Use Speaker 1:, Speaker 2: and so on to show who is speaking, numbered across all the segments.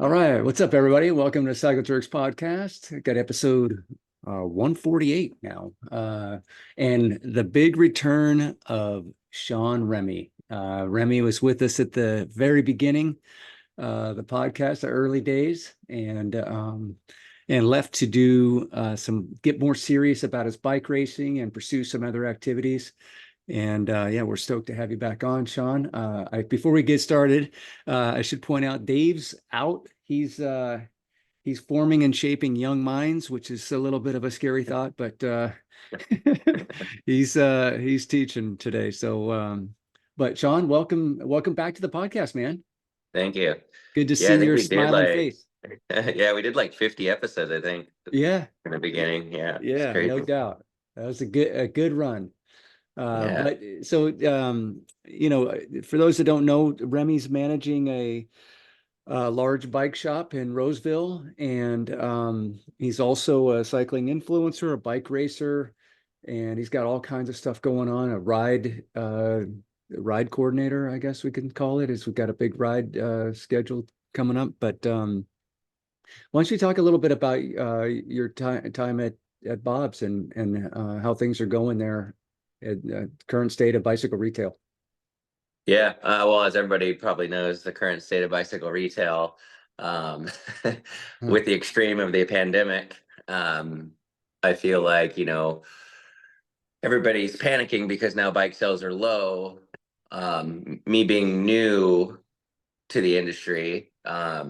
Speaker 1: All right, what's up, everybody? Welcome to Cycle Jerks Podcast. Got episode 148 now, and the big return of Shawn Remy. Remy was with us at the very beginning, the podcast, the early days, and left to do get more serious about his bike racing and pursue some other activities. And yeah, we're stoked to have you back on, Shawn. Before we get started, I should point out Dave's out. He's forming and shaping young minds, which is a little bit of a scary thought, but he's teaching today. But Shawn, welcome back to the podcast, man.
Speaker 2: Thank you.
Speaker 1: Good to
Speaker 2: Yeah,
Speaker 1: see
Speaker 2: I think
Speaker 1: your
Speaker 2: we did
Speaker 1: smiling
Speaker 2: like,
Speaker 1: face.
Speaker 2: yeah, we did like 50 episodes, I think,
Speaker 1: Yeah,
Speaker 2: in the beginning. Yeah, it's
Speaker 1: yeah, no
Speaker 2: crazy.
Speaker 1: doubt. That was a good run.
Speaker 2: Yeah.
Speaker 1: But so for those that don't know, Remy's managing a large bike shop in Roseville, and he's also a cycling influencer, a bike racer, and he's got all kinds of stuff going on. A ride coordinator, I guess we can call it, is we've got a big ride scheduled coming up. But why don't you talk a little bit about your time at Bob's and how things are going there at current state of bicycle retail?
Speaker 2: Yeah. Well, as everybody probably knows, the current state of bicycle retail, um,
Speaker 1: Huh.
Speaker 2: with the extreme of the pandemic, I feel like, everybody's panicking because now bike sales are low. Me being new to the industry, I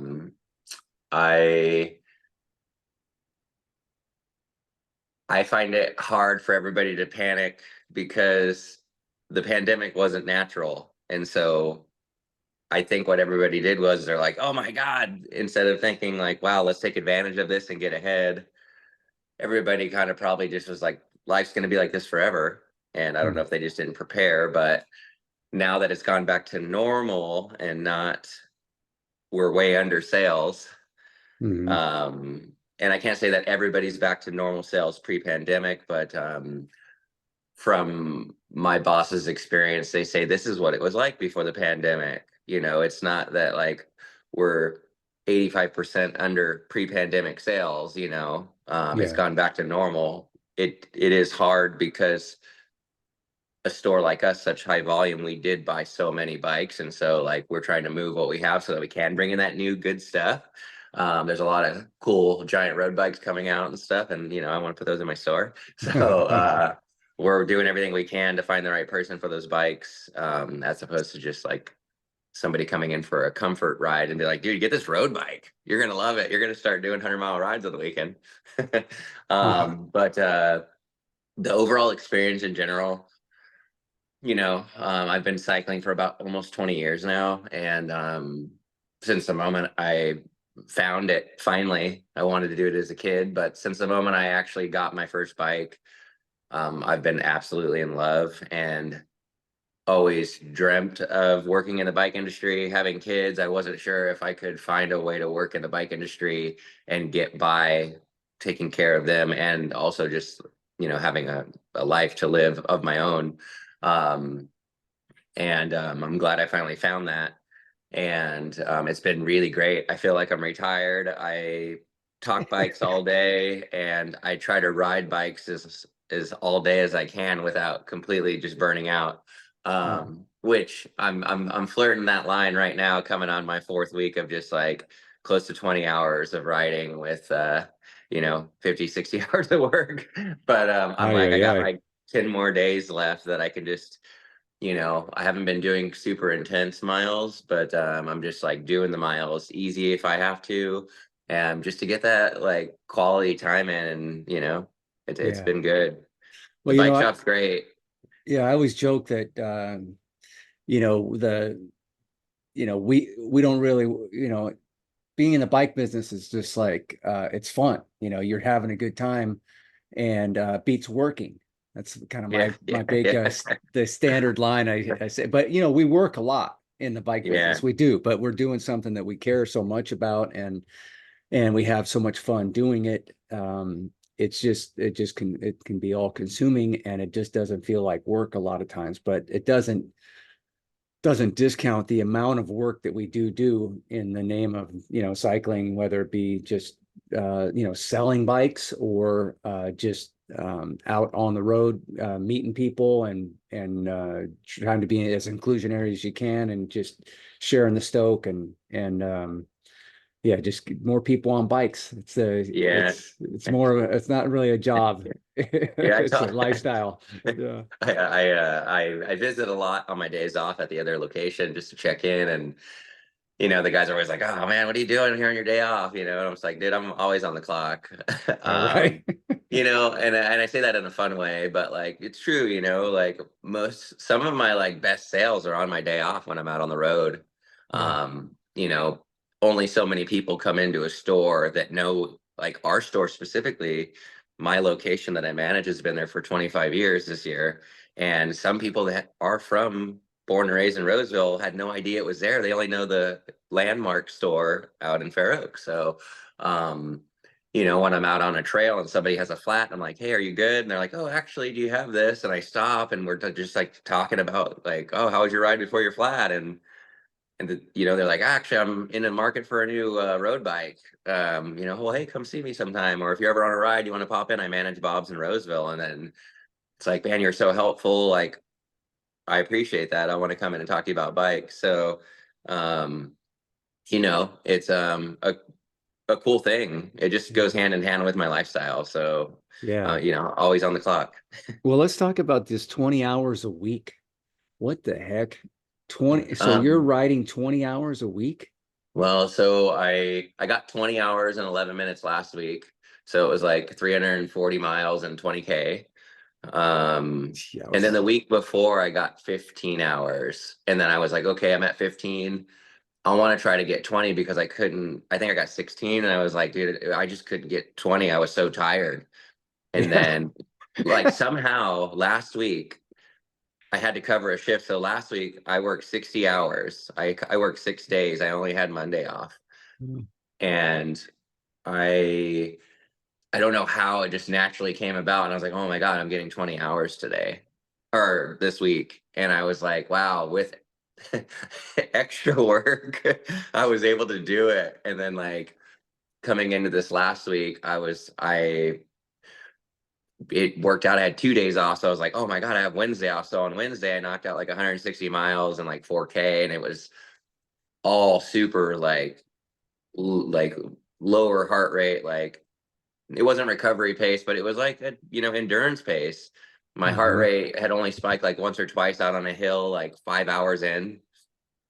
Speaker 2: I find it hard for everybody to panic because the pandemic wasn't natural. And so I think what everybody did was they're like, oh my God, instead of thinking like, wow, let's take advantage of this and get ahead, everybody kind of probably just was like, life's going to be like this forever. And I don't know
Speaker 1: Hmm.
Speaker 2: if they just didn't prepare, but now that it's gone back to normal and not, we're way under sales.
Speaker 1: Hmm.
Speaker 2: And I can't say that everybody's back to normal sales pre-pandemic, but from my boss's experience, they say this is what it was like before the pandemic. It's not that like we're 85% under pre-pandemic sales, it's
Speaker 1: Yeah.
Speaker 2: gone back to normal. It is hard because a store like us, such high volume, we did buy so many bikes. And so like we're trying to move what we have so that we can bring in that new good stuff. There's a lot of cool giant road bikes coming out and stuff. And, I want to put those in my store. So we're doing everything we can to find the right person for those bikes, as opposed to just like somebody coming in for a comfort ride and be like, dude, get this road bike. You're going to love it. You're going to start doing 100-mile rides on the weekend.
Speaker 1: Yeah.
Speaker 2: But the overall experience in general, I've been cycling for about almost 20 years now. And since the moment I found it, finally, I wanted to do it as a kid. But since the moment I actually got my first bike, I've been absolutely in love and always dreamt of working in the bike industry, having kids. I wasn't sure if I could find a way to work in the bike industry and get by taking care of them and also just, having a life to live of my own. Um, and I'm glad I finally found that. And it's been really great. I feel like I'm retired. I talk bikes all day, and I try to ride bikes as all day as I can without completely just burning out.
Speaker 1: Yeah.
Speaker 2: Which I'm flirting that line right now, coming on my fourth week of just like close to 20 hours of riding with 50, 60 hours of work. But I'm
Speaker 1: Aye,
Speaker 2: like, I
Speaker 1: aye,
Speaker 2: got
Speaker 1: aye.
Speaker 2: like 10 more days left that I can just, I haven't been doing super intense miles, but I'm just like doing the miles easy if I have to, just to get that like quality time in. And it's
Speaker 1: Yeah.
Speaker 2: been good.
Speaker 1: Well,
Speaker 2: The bike shop's great.
Speaker 1: I always joke that you know, the we don't really, being in the bike business is just like it's fun. You're having a good time and beats working. That's kind of
Speaker 2: Yeah,
Speaker 1: my
Speaker 2: yeah,
Speaker 1: big
Speaker 2: yeah,
Speaker 1: the standard line I say. But we work a lot in the bike
Speaker 2: yeah,
Speaker 1: business. We do, but we're doing something that we care so much about, and we have so much fun doing it. It can be all consuming, and it just doesn't feel like work a lot of times. But it doesn't doesn't discount the amount of work that we do in the name of, cycling, whether it be just, selling bikes or just out on the road, meeting people and trying to be as inclusionary as you can and just sharing the stoke and yeah, just more people on bikes.
Speaker 2: Yeah.
Speaker 1: It's not really a job.
Speaker 2: Yeah, I
Speaker 1: It's a
Speaker 2: tell
Speaker 1: lifestyle. Yeah.
Speaker 2: I visit a lot on my days off at the other location just to check in, and the guys are always like, "Oh man, what are you doing here on your day off?" And I'm just like, "Dude, I'm always on the clock."
Speaker 1: All right.
Speaker 2: And I say that in a fun way, but like it's true, like some of my like best sales are on my day off when I'm out on the road.
Speaker 1: Yeah.
Speaker 2: Um, you know, Only so many people come into a store that know, like our store specifically, my location that I manage has been there for 25 years this year. And some people that are born and raised in Roseville had no idea it was there. They only know the landmark store out in Fair Oak. So, when I'm out on a trail and somebody has a flat, I'm like, "Hey, are you good?" And they're like, "Oh, actually, do you have this?" And I stop and we're just like talking about like, "Oh, how was your ride before your flat?" And they're like, "Actually, I'm in the market for a new road bike. Well, hey, come see me sometime. Or if you're ever on a ride, you want to pop in, I manage Bob's in Roseville." And then it's like, "Man, you're so helpful. Like, I appreciate that. I want to come in and talk to you about bikes." So, um, it's a cool thing. It just goes hand in hand with my lifestyle. So,
Speaker 1: Yeah.
Speaker 2: always on the clock.
Speaker 1: Well, let's talk about this 20 hours a week. What the heck? 20. So you're
Speaker 2: Um,
Speaker 1: riding 20 hours a week?
Speaker 2: well, so I got 20 hours and 11 minutes last week. So it was like 340 miles and 20K.
Speaker 1: Yeah.
Speaker 2: And then the week before I got 15 hours. And then I was like, okay, I'm at 15. I want to try to get 20 because I think I got 16 and I was like, dude, I just couldn't get 20. I was so tired. And
Speaker 1: Yeah.
Speaker 2: then like somehow last week I had to cover a shift. So last week I worked 60 hours. I worked 6 days. I only had Monday off. And I I don't know how it just naturally came about. And I was like, "Oh my God, I'm getting 20 hours today or this week." And I was like, wow, with extra work, I was able to do it. And then like coming into this last week, it worked out. I had 2 days off. So I was like, "Oh my God, I have Wednesday off." So on Wednesday, I knocked out like 160 miles and like 4K. And it was all super like lower heart rate, like it wasn't recovery pace, but it was like a endurance pace. My heart
Speaker 1: Hmm.
Speaker 2: rate had only spiked like once or twice out on a hill, like 5 hours in,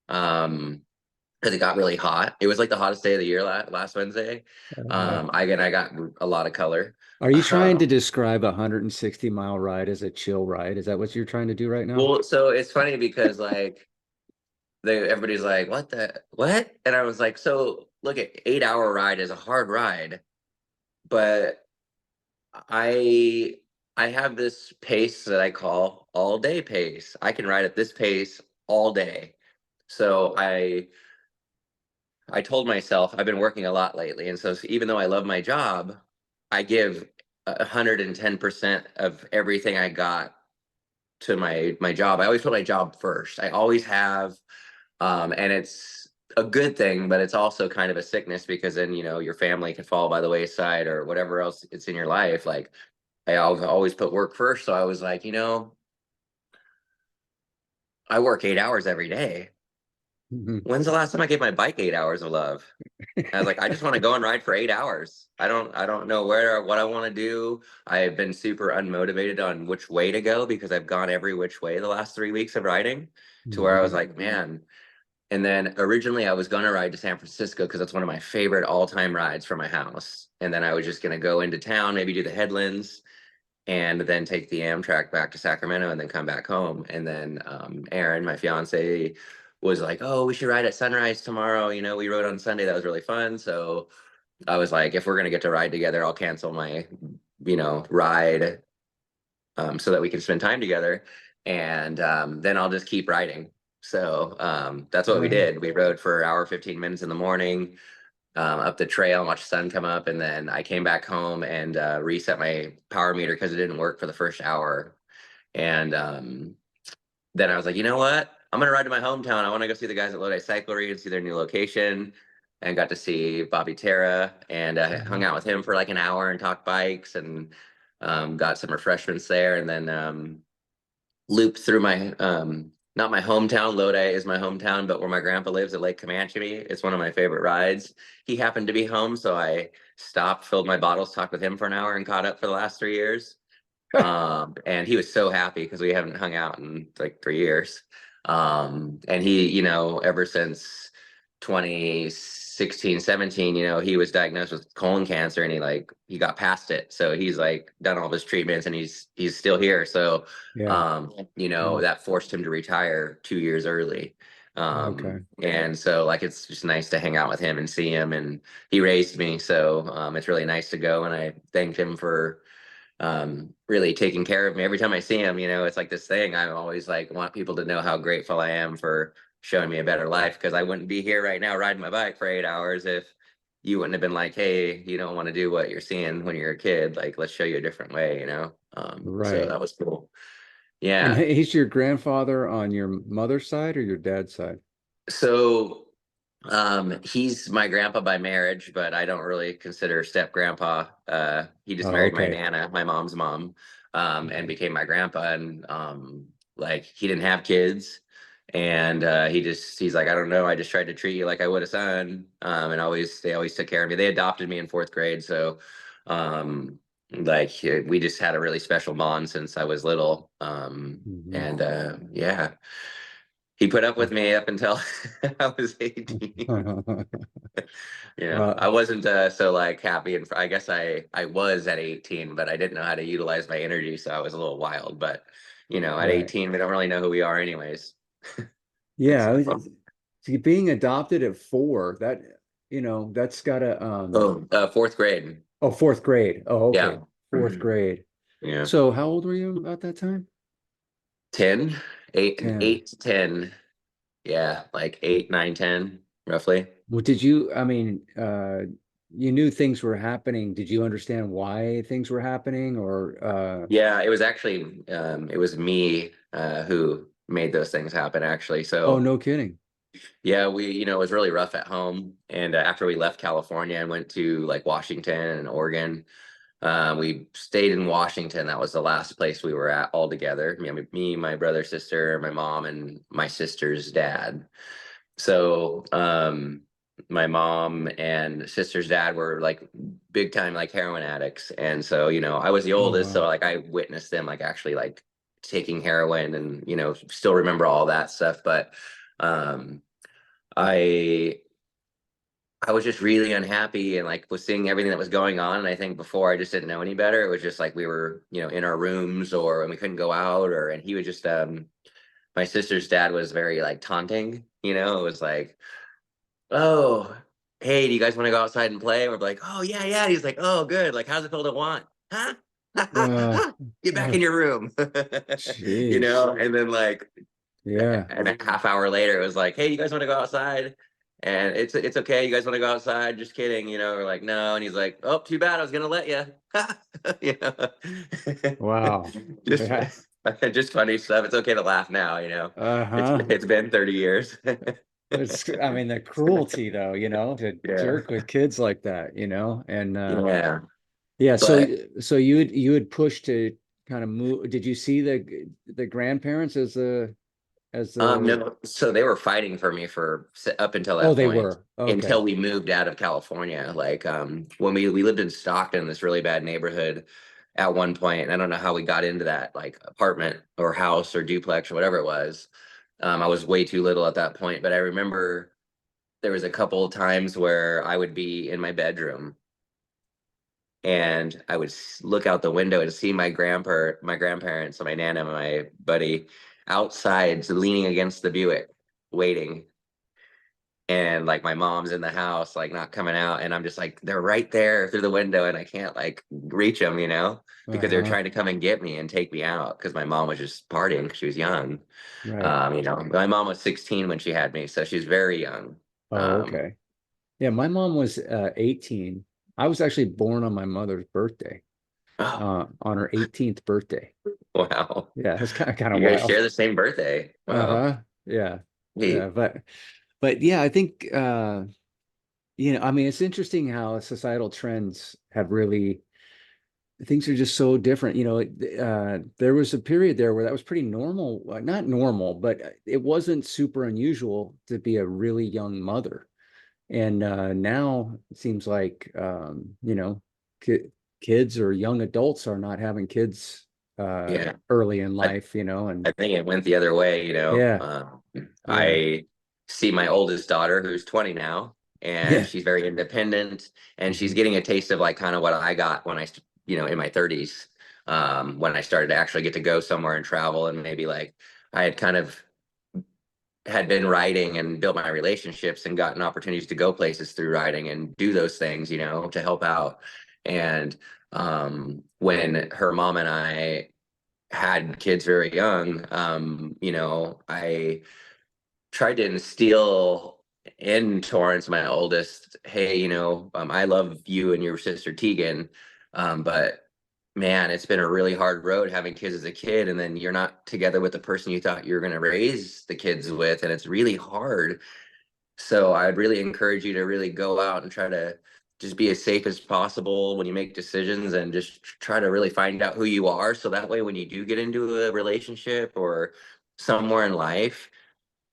Speaker 2: because it got really hot. It was like the hottest day of the year last Wednesday.
Speaker 1: Yeah.
Speaker 2: I got a lot of color.
Speaker 1: Are you trying to
Speaker 2: Um,
Speaker 1: describe a 160-mile ride as a chill ride? Is that what you're trying to do right now?
Speaker 2: well, so it's funny because like everybody's like, "What the what?" And I was like, "So look, at 8 hour ride is a hard ride, but I I have this pace that I call all day pace. I can ride at this pace all day." So I told myself I've been working a lot lately, and so even though I love my job, I give 110% of everything I got to my job. I always put my job first. I always have, and it's a good thing, but it's also kind of a sickness because then your family can fall by the wayside or whatever else it's in your life. Like I've always put work first. So I was like, I work 8 hours every day.
Speaker 1: Mhm.
Speaker 2: When's the last time I gave my bike 8 hours of love? I was like, I just want to go and ride for 8 hours. I don't know what I want to do. I've been super unmotivated on which way to go because I've gone every which way the last 3 weeks of riding to where I was
Speaker 1: Mhm.
Speaker 2: like, man. And then originally I was gonna ride to San Francisco because that's one of my favorite all-time rides from my house. And then I was just gonna go into town, maybe do the headlands, and then take the Amtrak back to Sacramento and then come back home. And then Erin, my fiance, was like, "Oh, we should ride at sunrise tomorrow." We rode on Sunday. That was really fun. So I was like, if we're gonna get to ride together, I'll cancel my, ride so that we can spend time together. And then I'll just keep riding. So that's what we
Speaker 1: Uh,
Speaker 2: did. We rode for an hour, 15 minutes in the morning, up the trail and watched the sun come up. And then I came back home and reset my power meter because it didn't work for the first hour. And then I was like, you know what? I'm gonna ride to my hometown. I want to go see the guys at Lodi Cyclery and see their new location. And got to see Bobby Terra and hung
Speaker 1: Mhm.
Speaker 2: out with him for like an hour and talked bikes and got some refreshments there. And then looped through my not my hometown. Lodi is my hometown, but where my grandpa lives at Lake Comanche. It's one of my favorite rides. He happened to be home, so I stopped, filled my bottles, talked with him for an hour, and caught up for the last 3 years. And he was so happy because we haven't hung out in like 3 years. And he, ever since 2016, 17, he was diagnosed with colon cancer and he got past it. So he's like done all of his treatments and he's still here. So,
Speaker 1: Yeah. Wow.
Speaker 2: that forced him to retire 2 years early.
Speaker 1: Okay.
Speaker 2: And so like it's just nice to hang out with him and see him, and he raised me. So it's really nice to go, and I thanked him for really taking care of me. Every time I see him, it's like this thing. I always like want people to know how grateful I am for showing me a better life, because I wouldn't be here right now riding my bike for 8 hours if you wouldn't have been like, hey, you don't want to do what you're seeing when you're a kid. Like, let's show you a different way. So
Speaker 1: Right.
Speaker 2: that was cool.
Speaker 1: And
Speaker 2: Yeah.
Speaker 1: he's your grandfather on your mother's side or your dad's side?
Speaker 2: So he's my grandpa by marriage, but I don't really consider step grandpa. He just
Speaker 1: Oh,
Speaker 2: married my
Speaker 1: okay.
Speaker 2: nana, my mom's mom, and
Speaker 1: Okay.
Speaker 2: became my grandpa. And like he didn't have kids, and he's like, I don't know, I just tried to treat you like I would a son. And they always took care of me. They adopted me in fourth grade, so like we just had a really special bond since I was little.
Speaker 1: Mhm.
Speaker 2: And yeah, he put up with me up until I was 18. I
Speaker 1: Well,
Speaker 2: wasn't so like happy, and I guess I was at 18, but I didn't know how to utilize my energy, so I was a little wild. But at
Speaker 1: right.
Speaker 2: 18, we don't really know who we are, anyways.
Speaker 1: Yeah,
Speaker 2: So,
Speaker 1: see, being adopted at 4, that's gotta
Speaker 2: oh, fourth grade.
Speaker 1: oh, fourth grade. Oh, okay.
Speaker 2: Yeah.
Speaker 1: Fourth grade.
Speaker 2: Yeah.
Speaker 1: So how old were you at that time?
Speaker 2: 10, 8,
Speaker 1: 10.
Speaker 2: 8 to 10. Yeah, like 8, 9, 10, roughly.
Speaker 1: Well, did you, I mean, you knew things were happening. Did you understand why things were happening or
Speaker 2: Yeah, it was actually it was me who made those things happen, actually.
Speaker 1: oh,
Speaker 2: So
Speaker 1: no kidding.
Speaker 2: yeah, it was really rough at home. And after we left California and went to like Washington and Oregon, we stayed in Washington. That was the last place we were at all together. Me, my brother, sister, my mom, and my sister's dad. So, my mom and sister's dad were like big time like heroin addicts. And so, I was the
Speaker 1: Oh,
Speaker 2: oldest, so
Speaker 1: wow.
Speaker 2: like I witnessed them like actually like taking heroin and, still remember all that stuff. But um I I was just really unhappy and like was seeing everything that was going on. And I think before I just didn't know any better. It was just like we were, in our rooms or and we couldn't go out, and he was just my sister's dad was very like taunting, it was like, oh, hey, do you guys want to go outside and play? We're like, oh yeah, yeah. He's like, oh good. Like, how's it feel to want? Huh?
Speaker 1: Uh,
Speaker 2: Get back
Speaker 1: uh,
Speaker 2: in your room.
Speaker 1: Jeez.
Speaker 2: And then like
Speaker 1: Yeah.
Speaker 2: and a half hour later, it was like, "Hey, you guys want to go outside?" And it's okay. You guys want to go outside? Just kidding, We're like, "No," and he's like, "Oh, too bad. I was gonna let you." you know,
Speaker 1: Wow.
Speaker 2: just
Speaker 1: Yeah.
Speaker 2: just funny stuff. It's okay to laugh now.
Speaker 1: Uh-huh.
Speaker 2: It's been 30 years.
Speaker 1: I mean, the cruelty though, to
Speaker 2: Yeah,
Speaker 1: jerk with kids like that, and
Speaker 2: yeah.
Speaker 1: yeah, so
Speaker 2: But
Speaker 1: you had pushed to kind of move. Did you see the grandparents as the
Speaker 2: no, so they were fighting for me for up until
Speaker 1: oh,
Speaker 2: that
Speaker 1: they
Speaker 2: point,
Speaker 1: were. Okay.
Speaker 2: until we moved out of California. Like when we lived in Stockton, this really bad neighborhood at one point, and I don't know how we got into that like apartment or house or duplex or whatever it was. I was way too little at that point, but I remember there was a couple of times where I would be in my bedroom and I would look out the window and see my grandparents, and my nana, and my buddy outside, so leaning against the Buick, waiting. And like my mom's in the house, like not coming out, and I'm just like, they're right there through the window, and I can't like reach them, because they're
Speaker 1: Uh-huh.
Speaker 2: trying to come and get me and take me out because my mom was just partying 'cause she was young.
Speaker 1: Right.
Speaker 2: My mom was 16 when she had me, so she's very young.
Speaker 1: Oh,
Speaker 2: Um,
Speaker 1: okay. Yeah, my mom was 18. I was actually born on my mother's birthday,
Speaker 2: oh,
Speaker 1: on her 18th birthday.
Speaker 2: wow.
Speaker 1: Yeah, it's kind of
Speaker 2: You guys
Speaker 1: wild.
Speaker 2: share the same birthday. Wow.
Speaker 1: Uh-huh. Yeah. Yeah.
Speaker 2: Hey,
Speaker 1: But yeah, I think, I mean, it's interesting how societal trends have really, things are just so different. There was a period there where that was pretty normal, not normal, but it wasn't super unusual to be a really young mother. And now it seems like, ki kids or young adults are not having kids
Speaker 2: yeah,
Speaker 1: early in
Speaker 2: I
Speaker 1: life, and
Speaker 2: I think it went the other way,
Speaker 1: yeah, yeah,
Speaker 2: I see my oldest daughter who's 20 now, and
Speaker 1: yeah.
Speaker 2: she's very independent, and she's
Speaker 1: Hmm.
Speaker 2: getting a taste of like kind of what I got when in my 30s, when I started to actually get to go somewhere and travel, and maybe like I had kind of had been writing and built my relationships and gotten opportunities to go places through writing and do those things, to help out. And when her mom and I had kids very young, I tried to instill in Torrance, my oldest, hey, I love you and your sister Tegan, but man, it's been a really hard road having kids as a kid, and then you're not together with the person you thought you were going to raise the kids with, and it's really hard. So I'd really encourage you to really go out and try to just be as safe as possible when you make decisions, and just try to really find out who you are. So that way, when you do get into a relationship or somewhere in life,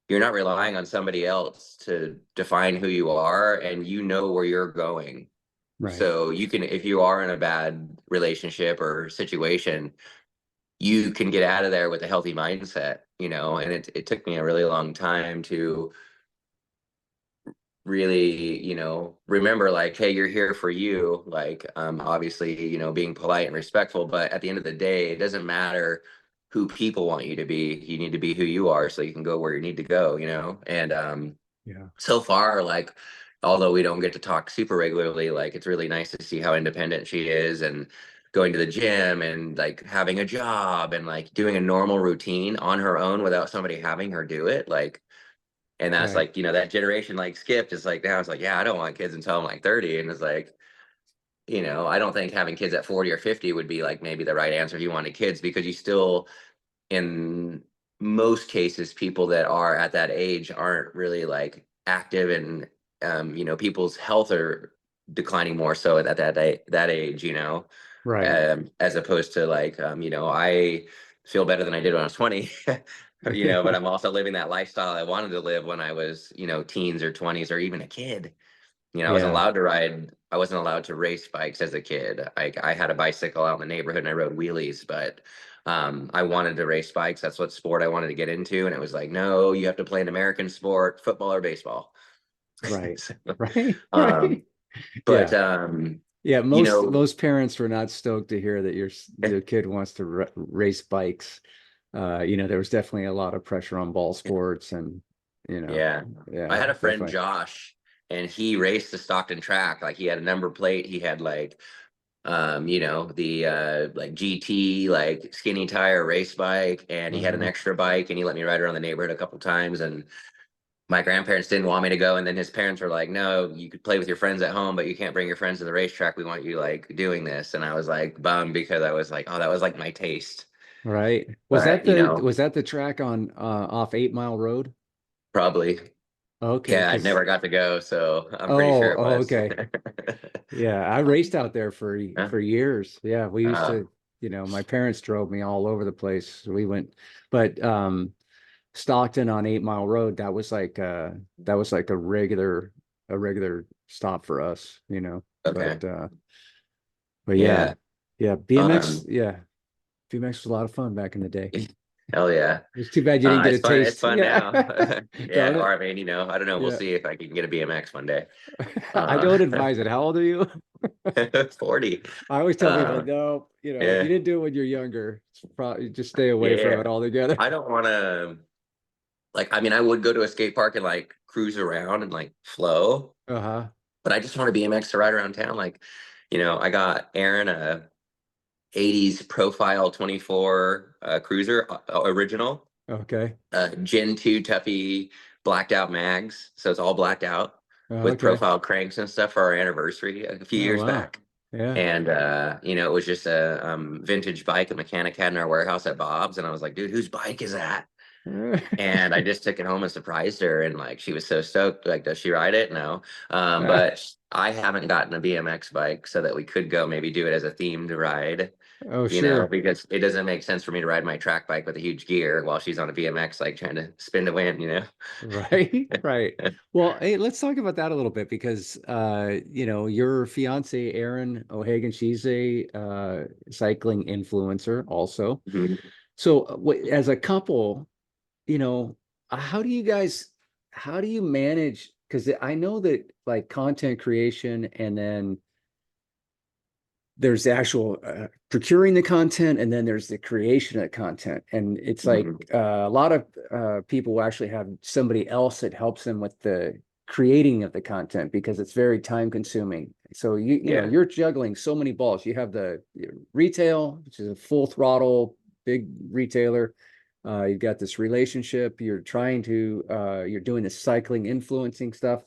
Speaker 2: you're not relying on somebody else to define who you are, and you know where you're going.
Speaker 1: Right.
Speaker 2: So you can, if you are in a bad relationship or situation, you can get out of there with a healthy mindset, and it took me a really long time to really, remember like, hey, you're here for you. Like, obviously, being polite and respectful, but at the end of the day, it doesn't matter who people want you to be. You need to be who you are so you can go where you need to go, and
Speaker 1: Yeah.
Speaker 2: so far, like, although we don't get to talk super regularly, like, it's really nice to see how independent she is, and going to the gym and like having a job and like doing a normal routine on her own without somebody having her do it. Like, and that's
Speaker 1: Right.
Speaker 2: like, that generation like skipped. It's like now it's like, yeah, I don't want kids until I'm like 30. And it's like, I don't think having kids at 40 or 50 would be like maybe the right answer if you wanted kids, because you still, in most cases, people that are at that age aren't really like active, and people's health are declining more so at that age,
Speaker 1: Right.
Speaker 2: as opposed to like, I feel better than I did when I was 20, but I'm also living that lifestyle I wanted to live when I was, teens or 20s or even a kid.
Speaker 1: Yeah.
Speaker 2: I wasn't allowed to race bikes as a kid. I had a bicycle out in the neighborhood and I rode wheelies, but I wanted to race bikes. That's what sport I wanted to get into. And it was like, no, you have to play an American sport, football or baseball.
Speaker 1: Right.
Speaker 2: So,
Speaker 1: Right.
Speaker 2: um,
Speaker 1: Right.
Speaker 2: but
Speaker 1: Yeah. Yeah.
Speaker 2: you
Speaker 1: Most
Speaker 2: know,
Speaker 1: most parents were not stoked to hear that their kid wants to race bikes. There was definitely a lot of pressure on ball sports and, you know,
Speaker 2: yeah, I
Speaker 1: yeah,
Speaker 2: had a friend
Speaker 1: definitely.
Speaker 2: Josh, and he raced the Stockton track. Like, he had a number plate. He had like the like GT, like skinny tire race bike, and he had an
Speaker 1: Uh-huh.
Speaker 2: extra bike, and he let me ride around the neighborhood a couple times. And my grandparents didn't want me to go, and then his parents were like, no, you could play with your friends at home, but you can't bring your friends to the racetrack. We want you like doing this. And I was like bummed, because I was like, oh, that was like my taste.
Speaker 1: Right.
Speaker 2: But
Speaker 1: Was that the track on off 8 Mile Road?
Speaker 2: probably,
Speaker 1: Okay,
Speaker 2: yeah, I
Speaker 1: because
Speaker 2: never got to go, so I'm pretty
Speaker 1: oh,
Speaker 2: sure it
Speaker 1: oh,
Speaker 2: was.
Speaker 1: okay. Yeah, I raced out there
Speaker 2: Huh?
Speaker 1: for years. Yeah, we used
Speaker 2: uh,
Speaker 1: to, my parents drove me all over the place. We went, but Stockton on 8 Mile Road, that was like a regular stop for us,
Speaker 2: okay,
Speaker 1: But yeah,
Speaker 2: yeah,
Speaker 1: yeah, BMX,
Speaker 2: um,
Speaker 1: yeah, BMX was a lot of fun back in the day.
Speaker 2: hell yeah.
Speaker 1: It's too bad you didn't get
Speaker 2: It's
Speaker 1: a
Speaker 2: fun. It's
Speaker 1: taste.
Speaker 2: fun
Speaker 1: Yeah.
Speaker 2: now. Yeah.
Speaker 1: Darn
Speaker 2: Or
Speaker 1: it.
Speaker 2: I mean, I don't know. We'll
Speaker 1: Yeah.
Speaker 2: see if I can get a BMX one day.
Speaker 1: I
Speaker 2: Uh,
Speaker 1: don't advise it. How old are you?
Speaker 2: 40.
Speaker 1: I always tell people,
Speaker 2: Uh,
Speaker 1: no, if you
Speaker 2: yeah.
Speaker 1: didn't do it when you're younger, probably just stay away from
Speaker 2: Yeah.
Speaker 1: it altogether.
Speaker 2: I don't want to, like, I mean, I would go to a skate park and like cruise around and like flow,
Speaker 1: Uh-huh.
Speaker 2: but I just want a BMX to ride around town. Like, I got Aaron a 80s profile 24 cruiser, original,
Speaker 1: Okay.
Speaker 2: Gen 2 Tuffy blacked out mags. So it's all blacked out
Speaker 1: Oh,
Speaker 2: with
Speaker 1: okay.
Speaker 2: profile cranks and stuff for our anniversary a few
Speaker 1: Oh,
Speaker 2: years
Speaker 1: wow.
Speaker 2: back.
Speaker 1: Yeah.
Speaker 2: And it was just a vintage bike a mechanic had in our warehouse at Bob's. And I was like, dude, whose bike is that? And I just took it home and surprised her, and like she was so stoked. Like, does she ride it? No. But I haven't gotten a BMX bike so that we could go maybe do it as a themed ride,
Speaker 1: Oh, sure.
Speaker 2: because it doesn't make sense for me to ride my track bike with a huge gear while she's on a BMX, like trying to spin to win.
Speaker 1: Right, right. Well, hey, let's talk about that a little bit because your fiance, Erin O'Hagan, she's a cycling influencer also.
Speaker 2: Mhm.
Speaker 1: So, as a couple, you know, how do you guys, how do you manage? Because I know that like content creation and then there's the actual procuring the content and then there's the creation of the content. And it's like
Speaker 2: Mhm.
Speaker 1: a lot of people will actually have somebody else that helps them with the creating of the content because it's very time consuming. So
Speaker 2: Yeah.
Speaker 1: you're juggling so many balls. You have the retail, which is a full throttle big retailer. You've got this relationship. You're doing the cycling influencing stuff.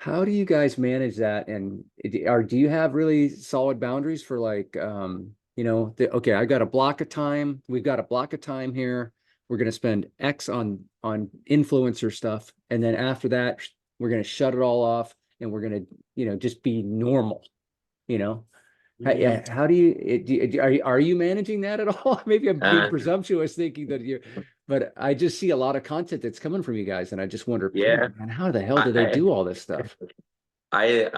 Speaker 1: How do you guys manage that? And do you have really solid boundaries for like, okay, I got a block of time. We've got a block of time here. We're going to spend X on influencer stuff, and then after that, we're going to shut it all off, and we're going to, just be normal. You know,
Speaker 2: Mhm.
Speaker 1: how do you, are you managing that at all? Maybe I'm being
Speaker 2: Uh,
Speaker 1: presumptuous thinking that but I just see a lot of content that's coming from you guys, and I just wonder,
Speaker 2: yeah.
Speaker 1: man, how the hell do they
Speaker 2: I
Speaker 1: do all this stuff?
Speaker 2: Erin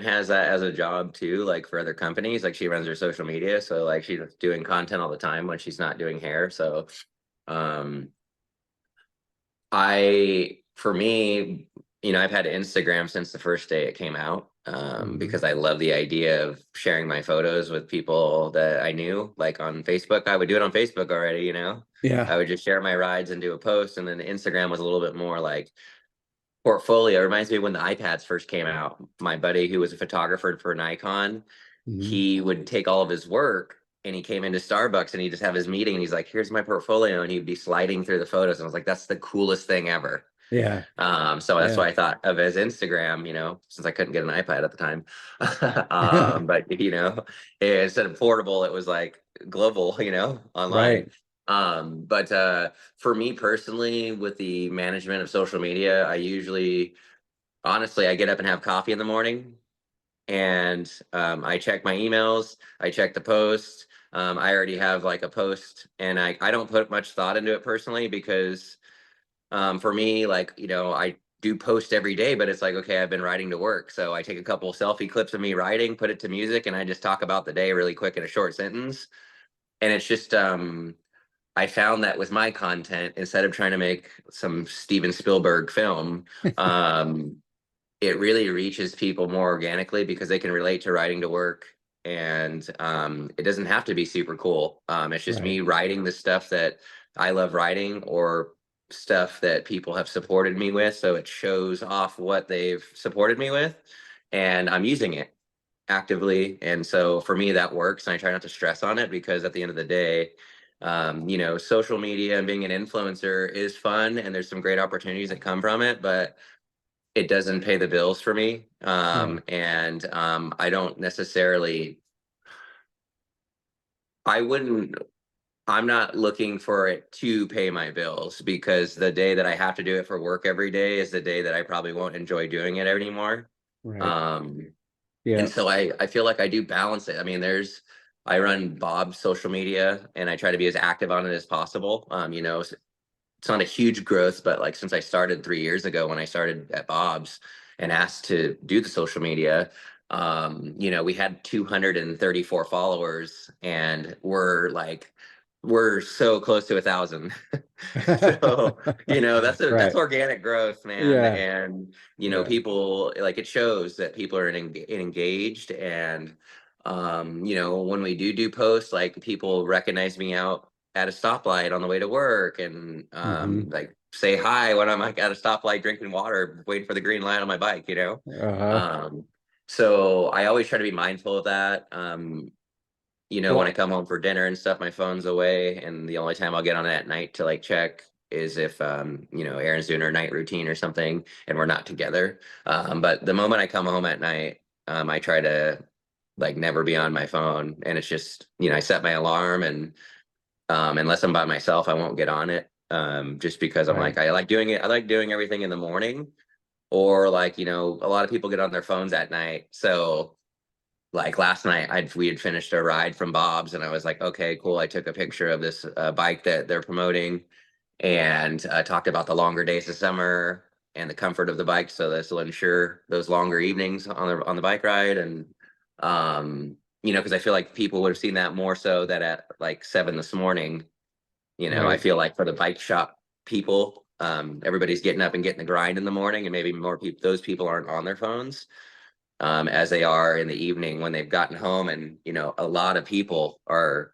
Speaker 2: has that as a job too, like for other companies. Like she runs her social media, so like she's doing content all the time when she's not doing hair. So, um, for me, I've had Instagram since the first day it came out,
Speaker 1: Hmm.
Speaker 2: because I love the idea of sharing my photos with people that I knew. Like on Facebook, I would do it on Facebook already.
Speaker 1: Yeah.
Speaker 2: I would just share my rides and do a post, and then Instagram was a little bit more like portfolio. It reminds me of when the iPads first came out. My buddy, who was a photographer for Nikon,
Speaker 1: Hmm.
Speaker 2: he would take all of his work and he came into Starbucks and he'd just have his meeting and he's like, here's my portfolio. And he'd be sliding through the photos. And I was like, that's the coolest thing ever.
Speaker 1: Yeah.
Speaker 2: So that's
Speaker 1: Yeah.
Speaker 2: why I thought of as Instagram, since I couldn't get an iPad at the time. But instead of portable, it was like global, online.
Speaker 1: Right.
Speaker 2: But for me personally, with the management of social media, honestly, I get up and have coffee in the morning, and I check my emails, I check the post. I already have like a post, and I don't put much thought into it personally because for me, like, I do post every day, but it's like, okay, I've been riding to work. So I take a couple selfie clips of me riding, put it to music, and I just talk about the day really quick in a short sentence. And it's just, I found that with my content, instead of trying to make some Steven Spielberg film, um, it really reaches people more organically because they can relate to riding to work. And it doesn't have to be super cool. It's just
Speaker 1: Right.
Speaker 2: me writing the stuff that I love writing, or stuff that people have supported me with. So it shows off what they've supported me with, and I'm using it actively. And so for me, that works. And I try not to stress on it because at the end of the day, social media and being an influencer is fun and there's some great opportunities that come from it, but it doesn't pay the bills for me.
Speaker 1: Yeah.
Speaker 2: And I don't necessarily, I wouldn't, I'm not looking for it to pay my bills, because the day that I have to do it for work every day is the day that I probably won't enjoy doing it anymore.
Speaker 1: Right.
Speaker 2: Um, and
Speaker 1: Yeah.
Speaker 2: so I feel like I do balance it. I mean, I run Bob's social media and I try to be as active on it as possible. It's not a huge growth, but like since I started 3 years ago when I started at Bob's and asked to do the social media, we had 234 followers, and we're so close to 1,000. So, that's
Speaker 1: Right.
Speaker 2: organic growth, man.
Speaker 1: Yeah.
Speaker 2: And
Speaker 1: Yeah.
Speaker 2: people, like, it shows that people are engaged. And when we do posts, like, people recognize me out at a stoplight on the way to work, and
Speaker 1: Hmm.
Speaker 2: like say hi when I'm like at a stoplight drinking water, waiting for the green light on my bike.
Speaker 1: Uh-huh.
Speaker 2: Um, so I always try to be mindful of that. When I
Speaker 1: Well,
Speaker 2: come home for dinner and stuff, my phone's away, and the only time I'll get on it at night to like check is if Erin's doing her night routine or something and we're not together. But the moment I come home at night, I try to like never be on my phone, and it's just I set my alarm, and Unless I'm by myself, I won't get on it. Just because I'm like,
Speaker 1: Right.
Speaker 2: I like doing it. I like doing everything in the morning, or like, a lot of people get on their phones at night. So like last night, we had finished a ride from Bob's, and I was like, okay, cool. I took a picture of this bike that they're promoting, and talked about the longer days of summer and the comfort of the bike. So this will ensure those longer evenings on the bike ride, and because I feel like people would have seen that more so that at like 7 this morning. I
Speaker 1: Right.
Speaker 2: feel like for the bike shop people, everybody's getting up and getting the grind in the morning, and maybe more people, those people aren't on their phones as they are in the evening when they've gotten home. And a lot of people are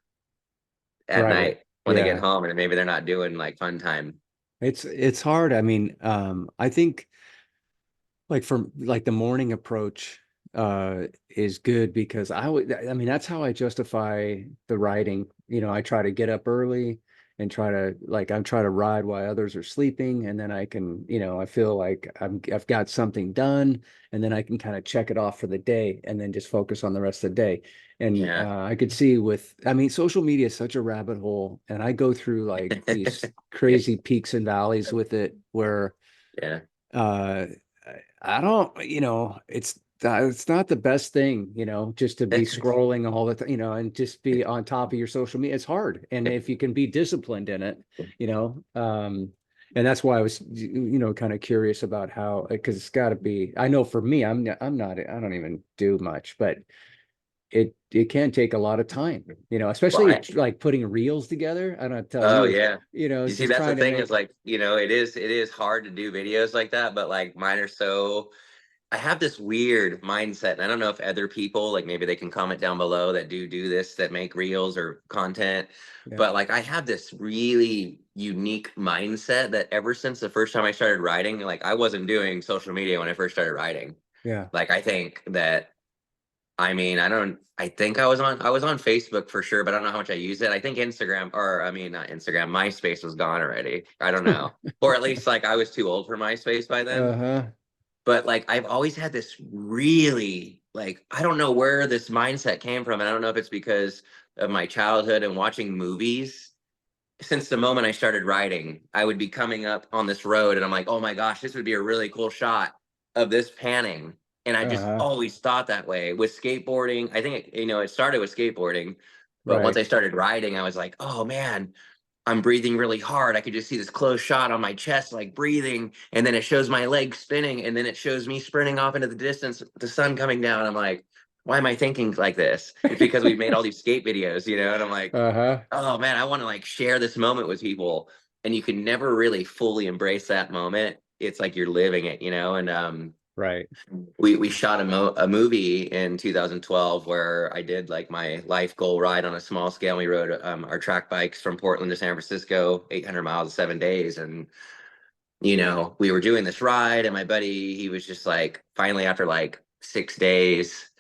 Speaker 2: at
Speaker 1: Right.
Speaker 2: night when they get
Speaker 1: Yeah.
Speaker 2: home, and maybe they're not doing like fun time.
Speaker 1: It's hard. I mean, I think like for like the morning approach is good because I mean that's how I justify the riding. I try to get up early and try to like I'm try to ride while others are sleeping, and then I can, I feel like I've got something done, and then I can kind of check it off for the day and then just focus on the rest of the day. And
Speaker 2: Yeah.
Speaker 1: I could see with, I mean, social media is such a rabbit hole, and I go through like these
Speaker 2: Yeah.
Speaker 1: crazy peaks and valleys with it where
Speaker 2: Yeah.
Speaker 1: uh I don't, it's not the best thing, just to be scrolling all the time, and just be on top of your social media. It's hard. And if you can be disciplined in it, you know, and that's why I was, kind of curious about how, because it's got to be, I know for me, I'm not, I don't even do much, but it can take a lot of time,
Speaker 2: Well,
Speaker 1: especially like putting reels together. I don't tell
Speaker 2: oh
Speaker 1: you,
Speaker 2: yeah. You
Speaker 1: it's
Speaker 2: see,
Speaker 1: just
Speaker 2: that's the
Speaker 1: trying to
Speaker 2: thing is
Speaker 1: make,
Speaker 2: like, it is hard to do videos like that, but like mine are so I have this weird mindset, and I don't know if other people, like maybe they can comment down below that do this, that make reels or content,
Speaker 1: yeah,
Speaker 2: but like I have this really unique mindset that ever since the first time I started writing, like I wasn't doing social media when I first started writing.
Speaker 1: yeah,
Speaker 2: Like I think that I mean, I think I was on Facebook for sure, but I don't know how much I use it. I think Instagram, or I mean not Instagram, MySpace was gone already. I don't know. Or at least like I was too old for MySpace by then.
Speaker 1: uh-huh,
Speaker 2: But like I've always had this really like I don't know where this mindset came from. And I don't know if it's because of my childhood and watching movies. Since the moment I started writing, I would be coming up on this road and I'm like, oh my gosh, this would be a really cool shot of this panning. And I just
Speaker 1: uh-huh,
Speaker 2: always thought that way with skateboarding. I think it started with skateboarding, but once
Speaker 1: right,
Speaker 2: I started writing, I was like, oh man, I'm breathing really hard. I could just see this close shot on my chest, like breathing, and then it shows my legs spinning, and then it shows me sprinting off into the distance, the sun coming down. I'm like, why am I thinking like this? It's because we've made all these skate videos, and I'm like,
Speaker 1: uh-huh.
Speaker 2: oh man, I want to like share this moment with people. And you can never really fully embrace that moment. It's like you're living it. And
Speaker 1: Right.
Speaker 2: we shot a movie in 2012 where I did like my life goal ride on a small scale. We rode our track bikes from Portland to San Francisco, 800 miles in 7 days. And, we were doing this ride, and my buddy, he was just like, finally, after like 6 days,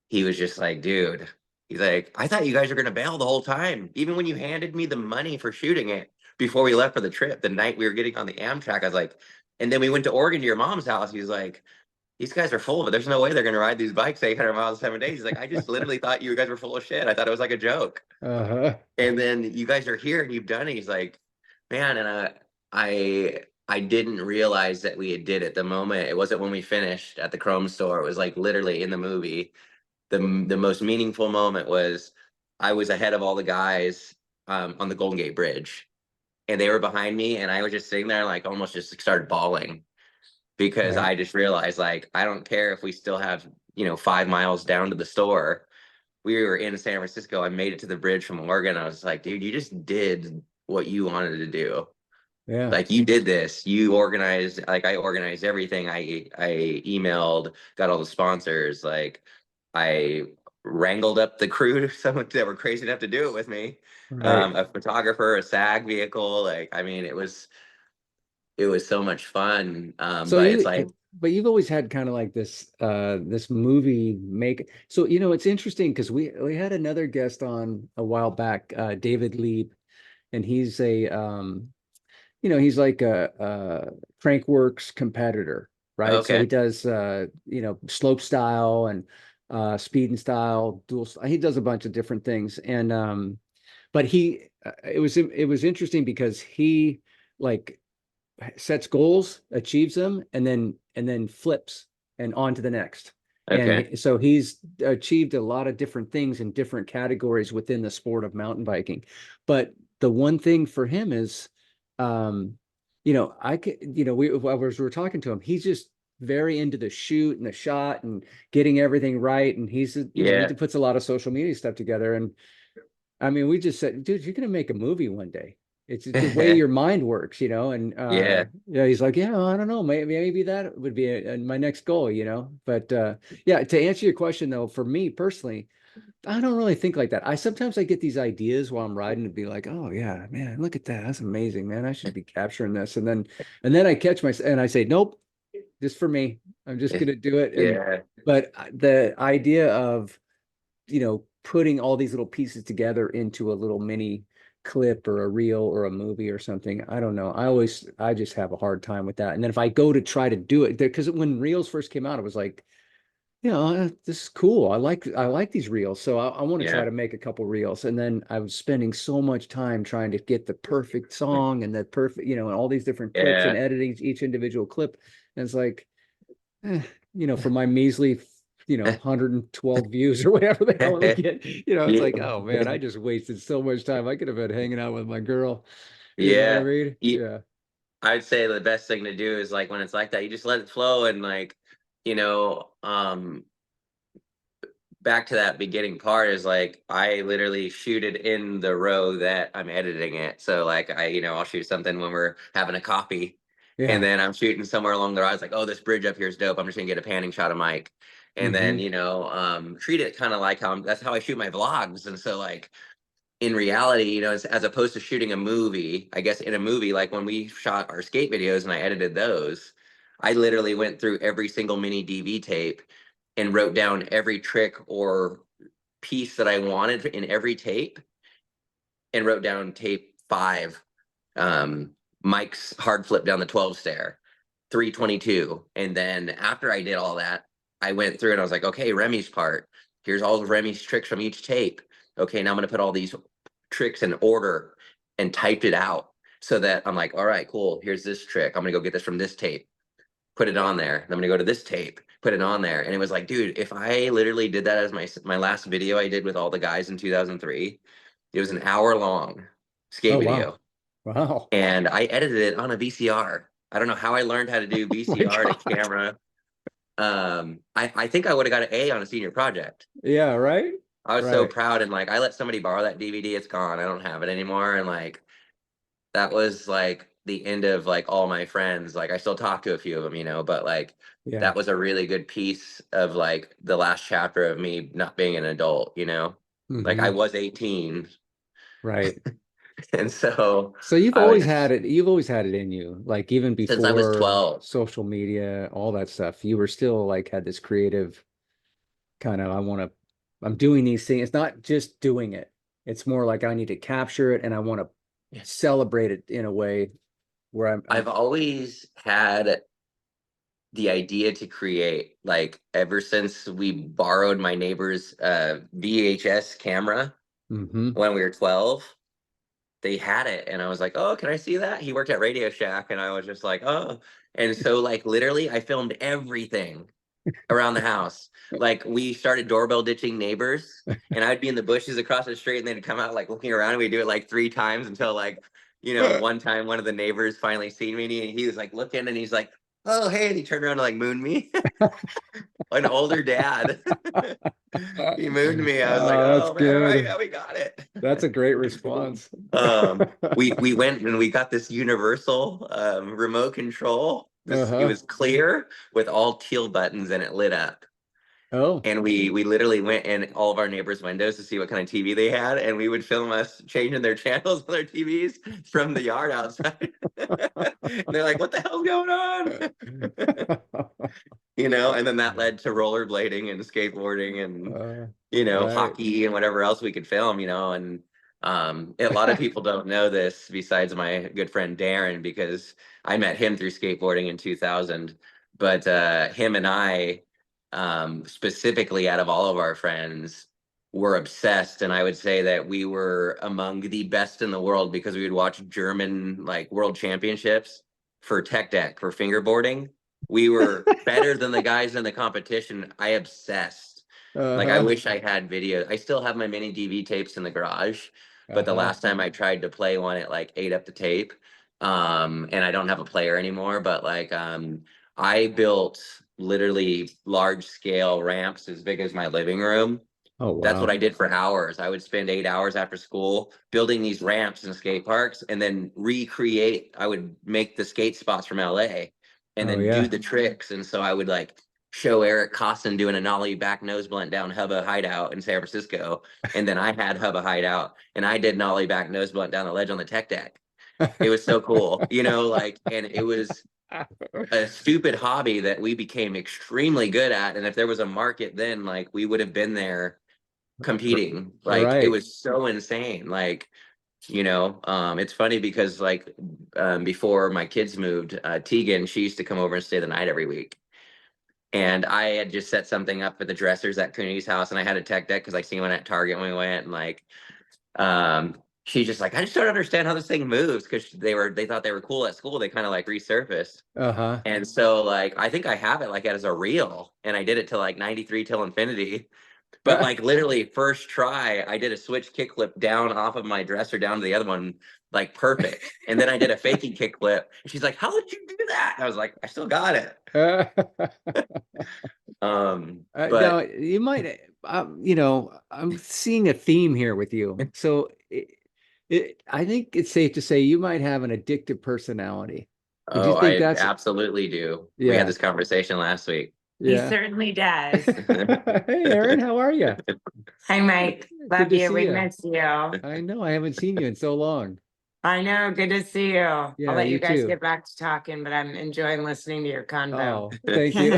Speaker 2: he was just like, dude, he's like, I thought you guys were going to bail the whole time. Even when you handed me the money for shooting it before we left for the trip, the night we were getting on the Amtrak, I was like, and then we went to Oregon to your mom's house. He was like, these guys are full of it. There's no way they're going to ride these bikes 800 miles in 7 days. He's like, I just literally thought you guys were full of shit. I thought it was like a joke.
Speaker 1: Uh-huh.
Speaker 2: And then you guys are here and you've done it. He's like, man, and I didn't realize that we had did it the moment. It wasn't when we finished at the Chrome store. It was like literally in the movie. The most meaningful moment was I was ahead of all the guys on the Golden Gate Bridge, and they were behind me, and I was just sitting there like almost just started bawling because
Speaker 1: Right.
Speaker 2: I just realized like I don't care if we still have 5 miles down to the store. We were in San Francisco. I made it to the bridge from Oregon. I was like, dude, you just did what you wanted to do.
Speaker 1: Yeah.
Speaker 2: Like you did this. You organized, like I organized everything. I emailed, got all the sponsors. Like I wrangled up the crew, some that were crazy enough to do it with me.
Speaker 1: Right.
Speaker 2: A photographer, a SAG vehicle. Like I mean, it was so much fun.
Speaker 1: So
Speaker 2: But it's like,
Speaker 1: but you've always had kind of like this movie make. So, it's interesting because we had another guest on a while back, David Lieb, and he's he's like a Crankworks competitor, right? So he
Speaker 2: okay,
Speaker 1: does slope style and speed and style, he does a bunch of different things. And but it was interesting because he like sets goals, achieves them, and then flips and on to the next.
Speaker 2: Okay.
Speaker 1: And so he's achieved a lot of different things in different categories within the sport of mountain biking. But the one thing for him is, um, I could, while we were talking to him, he's just very into the shoot and the shot and getting everything right. And he
Speaker 2: Yeah.
Speaker 1: puts a lot of social media stuff together. And I mean, we just said, dude, you're gonna make a movie one day. It's the way your mind works. And
Speaker 2: Yeah.
Speaker 1: yeah, he's like, yeah, I don't know, maybe that would be my next goal. But yeah, to answer your question though, for me personally, I don't really think like that. Sometimes I get these ideas while I'm riding to be like, oh yeah, man, look at that. That's amazing, man. I should be capturing this. And then I catch myself and I say, nope, just for me. I'm just gonna do it.
Speaker 2: Yeah.
Speaker 1: But the idea of putting all these little pieces together into a little mini clip or a reel or a movie or something. I don't know. I just have a hard time with that. And then if I go to try to do it, because when reels first came out, it was like, this is cool. I like these reels. So I want to try
Speaker 2: Yeah.
Speaker 1: to make a couple reels. And then I was spending so much time trying to get the perfect song and the perfect, and all these different clips and
Speaker 2: Yeah.
Speaker 1: editing each individual clip. And it's like, eh, for my measly, 112 views or whatever the hell we get, it's
Speaker 2: Yeah.
Speaker 1: like, oh man, I just wasted so much time. I could have been hanging out with my girl. You know what I
Speaker 2: Yeah.
Speaker 1: mean?
Speaker 2: Yeah.
Speaker 1: Yeah.
Speaker 2: I'd say the best thing to do is like when it's like that, you just let it flow and like, you know, back to that beginning part is like I literally shoot it in the row that I'm editing it. So like I'll shoot something when we're having a coffee and
Speaker 1: Yeah.
Speaker 2: then I'm shooting somewhere along the road. It's like, oh, this bridge up here is dope. I'm just gonna get a panning shot of Mike. And then,
Speaker 1: Hmm.
Speaker 2: treat it kind of like that's how I shoot my vlogs. And so like in reality, as opposed to shooting a movie, I guess in a movie, like when we shot our skate videos and I edited those, I literally went through every single mini DV tape and wrote down every trick or piece that I wanted in every tape and wrote down tape 5, um, Mike's hard flip down the 12 stair, 322. And then after I did all that, I went through and I was like, okay, Remy's part. Here's all of Remy's tricks from each tape. Okay, now I'm going to put all these tricks in order and typed it out so that I'm like, all right, cool. Here's this trick. I'm going to go get this from this tape, put it on there. I'm going to go to this tape, put it on there. And it was like, dude, if I literally did that as my last video I did with all the guys in 2003, it was an hour long skate
Speaker 1: Oh, wow.
Speaker 2: video
Speaker 1: Wow.
Speaker 2: and I edited it on a VCR. I don't know how I learned how to do
Speaker 1: Oh my
Speaker 2: VCR to
Speaker 1: God.
Speaker 2: camera. I think I would have got an A on a senior project.
Speaker 1: Yeah, right?
Speaker 2: I was so
Speaker 1: Right.
Speaker 2: proud and like I let somebody borrow that DVD. It's gone. I don't have it anymore. And like that was like the end of like all my friends. Like I still talk to a few of them, but like
Speaker 1: Yeah.
Speaker 2: that was a really good piece of like the last chapter of me not being an adult. Like I
Speaker 1: Hmm.
Speaker 2: was 18
Speaker 1: Right.
Speaker 2: and so
Speaker 1: So you've
Speaker 2: I
Speaker 1: always had
Speaker 2: was
Speaker 1: it, you've always had it in you, like even
Speaker 2: since I was
Speaker 1: before
Speaker 2: 12.
Speaker 1: social media, all that stuff, you were still like had this creative kind of, I'm doing these things. It's not just doing it. It's more like I need to capture it and I want to celebrate it in a way where I'm
Speaker 2: I've always had the idea to create, like ever since we borrowed my neighbor's VHS camera
Speaker 1: hmm
Speaker 2: when we were 12. They had it and I was like, "Oh, can I see that?" He worked at Radio Shack and I was just like, "Oh." And so like literally I filmed everything around the house. Like we started doorbell ditching neighbors and I'd be in the bushes across the street and they'd come out like looking around and we'd do it like 3 times until like, one time one of the neighbors finally seen me and he was like looking and he's like, "Oh, hey." And he turned around and like mooned me. An older dad. He mooned me. I was like,
Speaker 1: Oh, that's
Speaker 2: "Oh man, all right,
Speaker 1: good.
Speaker 2: yeah, we got it."
Speaker 1: That's a great response.
Speaker 2: We went and we got this universal remote control. It
Speaker 1: Uh-huh.
Speaker 2: was clear with all teal buttons and it lit up.
Speaker 1: Oh.
Speaker 2: And we literally went in all of our neighbors' windows to see what kind of TV they had, and we would film us changing their channels on their TVs from the yard outside. And they're like, "What the hell's going on?" And then that led to rollerblading and skateboarding and
Speaker 1: Right.
Speaker 2: hockey and whatever else we could film, and a lot of people don't know this besides my good friend Darren because I met him through skateboarding in 2000. But him and I, specifically out of all of our friends, were obsessed, and I would say that we were among the best in the world because we would watch German like world championships for tech deck for fingerboarding. We were better than the guys in the competition. I obsessed. Like I
Speaker 1: Uh-huh.
Speaker 2: wish I had videos. I still have my mini DV tapes in the garage, but the
Speaker 1: Uh-huh.
Speaker 2: last time I tried to play one, it like ate up the tape. And I don't have a player anymore, but like I built literally large scale ramps as big as my living room.
Speaker 1: Oh,
Speaker 2: That's what
Speaker 1: wow.
Speaker 2: I did for hours. I would spend 8 hours after school building these ramps in skate parks and then recreate. I would make the skate spots from LA and
Speaker 1: Oh,
Speaker 2: then do
Speaker 1: yeah.
Speaker 2: the tricks. And so I would like show Eric Costin doing a nollie back nose blunt down Hubba Hideout in San Francisco. And then I had Hubba Hideout and I did nollie back nose blunt down the ledge on the tech deck. It was so cool, like, and it was a stupid hobby that we became extremely good at. And if there was a market then, like, we would have been there competing. Like, it
Speaker 1: Right.
Speaker 2: was so insane. Like, it's funny because like before my kids moved, Tegan, she used to come over and stay the night every week. And I had just set something up for the dressers at Cooney's house, and I had a tech deck because I seen one at Target when we went, and like she's just like, I just don't understand how this thing moves because they thought they were cool at school. They kind of like resurfaced.
Speaker 1: Uh-huh.
Speaker 2: And so like I think I have it like as a reel, and I did it to like 93 till infinity. But like literally first try, I did a switch kickflip down off of my dresser down to the other one, like perfect. And then I did a faking kickflip. And she's like, "How did you do that?" And I was like, "I still got it."
Speaker 1: Now
Speaker 2: But
Speaker 1: you might, I'm seeing a theme here with you. So I think it's safe to say you might have an addictive personality. Would you
Speaker 2: oh,
Speaker 1: think
Speaker 2: I
Speaker 1: that's,
Speaker 2: absolutely do. We had
Speaker 1: yeah,
Speaker 2: this conversation last week.
Speaker 3: He
Speaker 1: yeah.
Speaker 3: certainly does.
Speaker 1: Hey, Aaron, how are you?
Speaker 3: Hi, Mike.
Speaker 1: Good
Speaker 3: Love
Speaker 1: to
Speaker 3: you.
Speaker 1: see
Speaker 3: We
Speaker 1: you.
Speaker 3: miss you.
Speaker 1: I know I haven't seen you in so long.
Speaker 3: I know. Good to see you. I'll
Speaker 1: Yeah,
Speaker 3: let
Speaker 1: you
Speaker 3: you guys
Speaker 1: too.
Speaker 3: get back to talking, but I'm enjoying listening to your convo.
Speaker 1: Oh, thank you.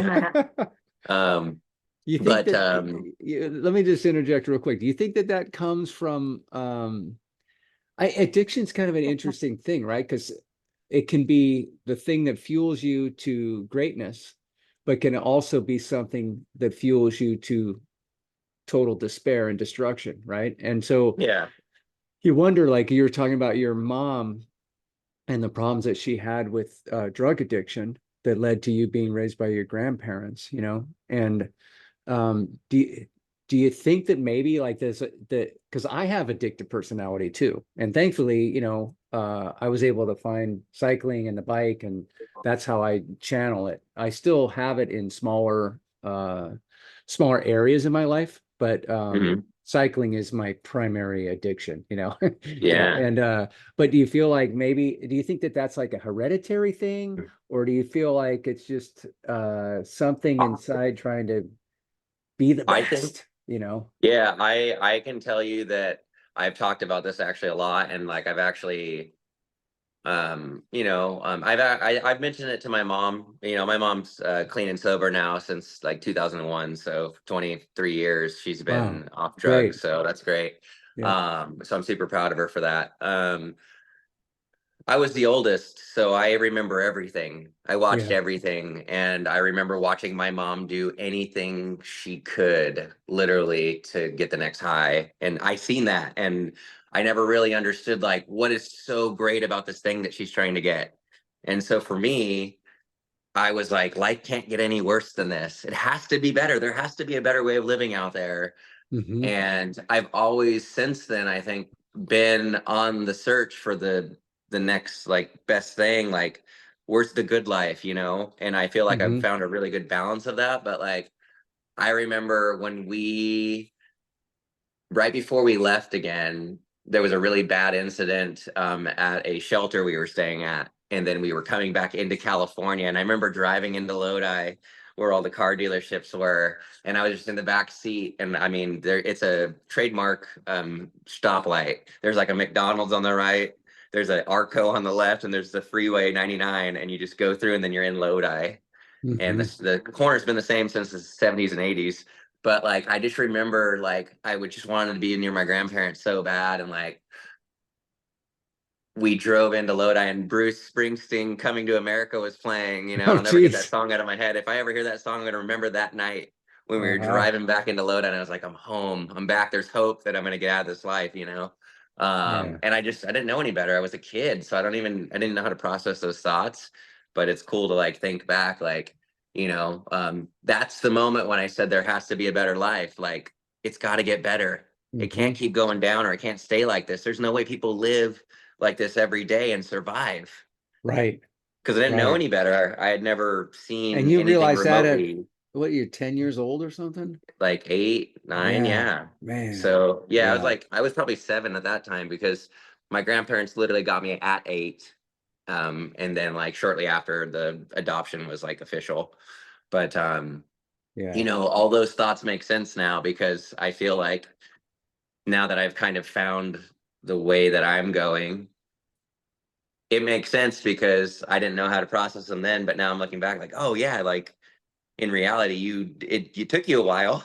Speaker 2: um,
Speaker 1: You think
Speaker 2: but
Speaker 1: that, let me just interject real quick. Do you think that that comes from, addiction's kind of an interesting thing, right? Because it can be the thing that fuels you to greatness, but can also be something that fuels you to total despair and destruction, right? And so
Speaker 2: yeah.
Speaker 1: you wonder, like you were talking about your mom and the problems that she had with drug addiction that led to you being raised by your grandparents, and do you think that maybe like this that because I have addictive personality too, and thankfully, I was able to find cycling and the bike, and that's how I channel it. I still have it in smaller areas in my life, but
Speaker 2: Mhm.
Speaker 1: cycling is my primary addiction,
Speaker 2: Yeah.
Speaker 1: and but do you feel like maybe do you think that that's like a hereditary thing, or do you feel like it's just something inside trying to be the
Speaker 2: I think,
Speaker 1: best?
Speaker 2: yeah, I can tell you that I've talked about this actually a lot, and like I've actually I've mentioned it to my mom. My mom's clean and sober now since like 2001, so 23 years she's
Speaker 1: Wow.
Speaker 2: been off drugs,
Speaker 1: Great.
Speaker 2: so that's great.
Speaker 1: Yeah.
Speaker 2: So I'm super proud of her for that. I was the oldest, so I remember everything. I watched
Speaker 1: Yeah.
Speaker 2: everything, and I remember watching my mom do anything she could, literally, to get the next high. And I seen that, and I never really understood like what is so great about this thing that she's trying to get. And so for me, I was like, life can't get any worse than this. It has to be better. There has to be a better way of living out there.
Speaker 1: Hmm.
Speaker 2: And I've always since then, I think, been on the search for the next like best thing, like where's the good life. And I feel like I've
Speaker 1: Hmm.
Speaker 2: found a really good balance of that. But like I remember when we right before we left again, there was a really bad incident at a shelter we were staying at. And then we were coming back into California. And I remember driving into Lodi where all the car dealerships were. And I was just in the back seat. And I mean, it's a trademark stoplight. There's like a McDonald's on the right. There's an Arco on the left, and there's the Freeway 99. And you just go through, and then you're in Lodi, and
Speaker 1: Hmm.
Speaker 2: the corner's been the same since the 70s and 80s. But like I just remember like I would just wanted to be near my grandparents so bad, and like we drove into Lodi and Bruce Springsteen Coming to America was playing.
Speaker 1: Oh,
Speaker 2: I'll never get that
Speaker 1: geez.
Speaker 2: song out of my head. If I ever hear that song, I'm gonna remember that night when we were driving back into Lodi, and I was like, I'm home, I'm back. There's hope that I'm going to get out of this life, you know?
Speaker 1: Yeah.
Speaker 2: And I didn't know any better. I was a kid, so I didn't know how to process those thoughts, but it's cool to like think back, like, you know, that's the moment when I said there has to be a better life. Like, it's got to get better. It
Speaker 1: Hmm.
Speaker 2: can't keep going down, or it can't stay like this. There's no way people live like this every day and survive,
Speaker 1: Right.
Speaker 2: because I didn't know
Speaker 1: Right.
Speaker 2: any better. I had never
Speaker 1: And
Speaker 2: seen
Speaker 1: you
Speaker 2: anything
Speaker 1: realize that at
Speaker 2: remotely
Speaker 1: what, you're 10 years old or something?
Speaker 2: like 8, 9,
Speaker 1: Yeah,
Speaker 2: yeah.
Speaker 1: man.
Speaker 2: So yeah,
Speaker 1: Yeah.
Speaker 2: I was probably 7 at that time, because my grandparents literally got me at 8. And then like shortly after, the adoption was like official. But you
Speaker 1: Yeah.
Speaker 2: know, all those thoughts make sense now, because I feel like now that I've kind of found the way that I'm going, it makes sense, because I didn't know how to process them then, but now I'm looking back like, oh yeah, like in reality, it took you a while.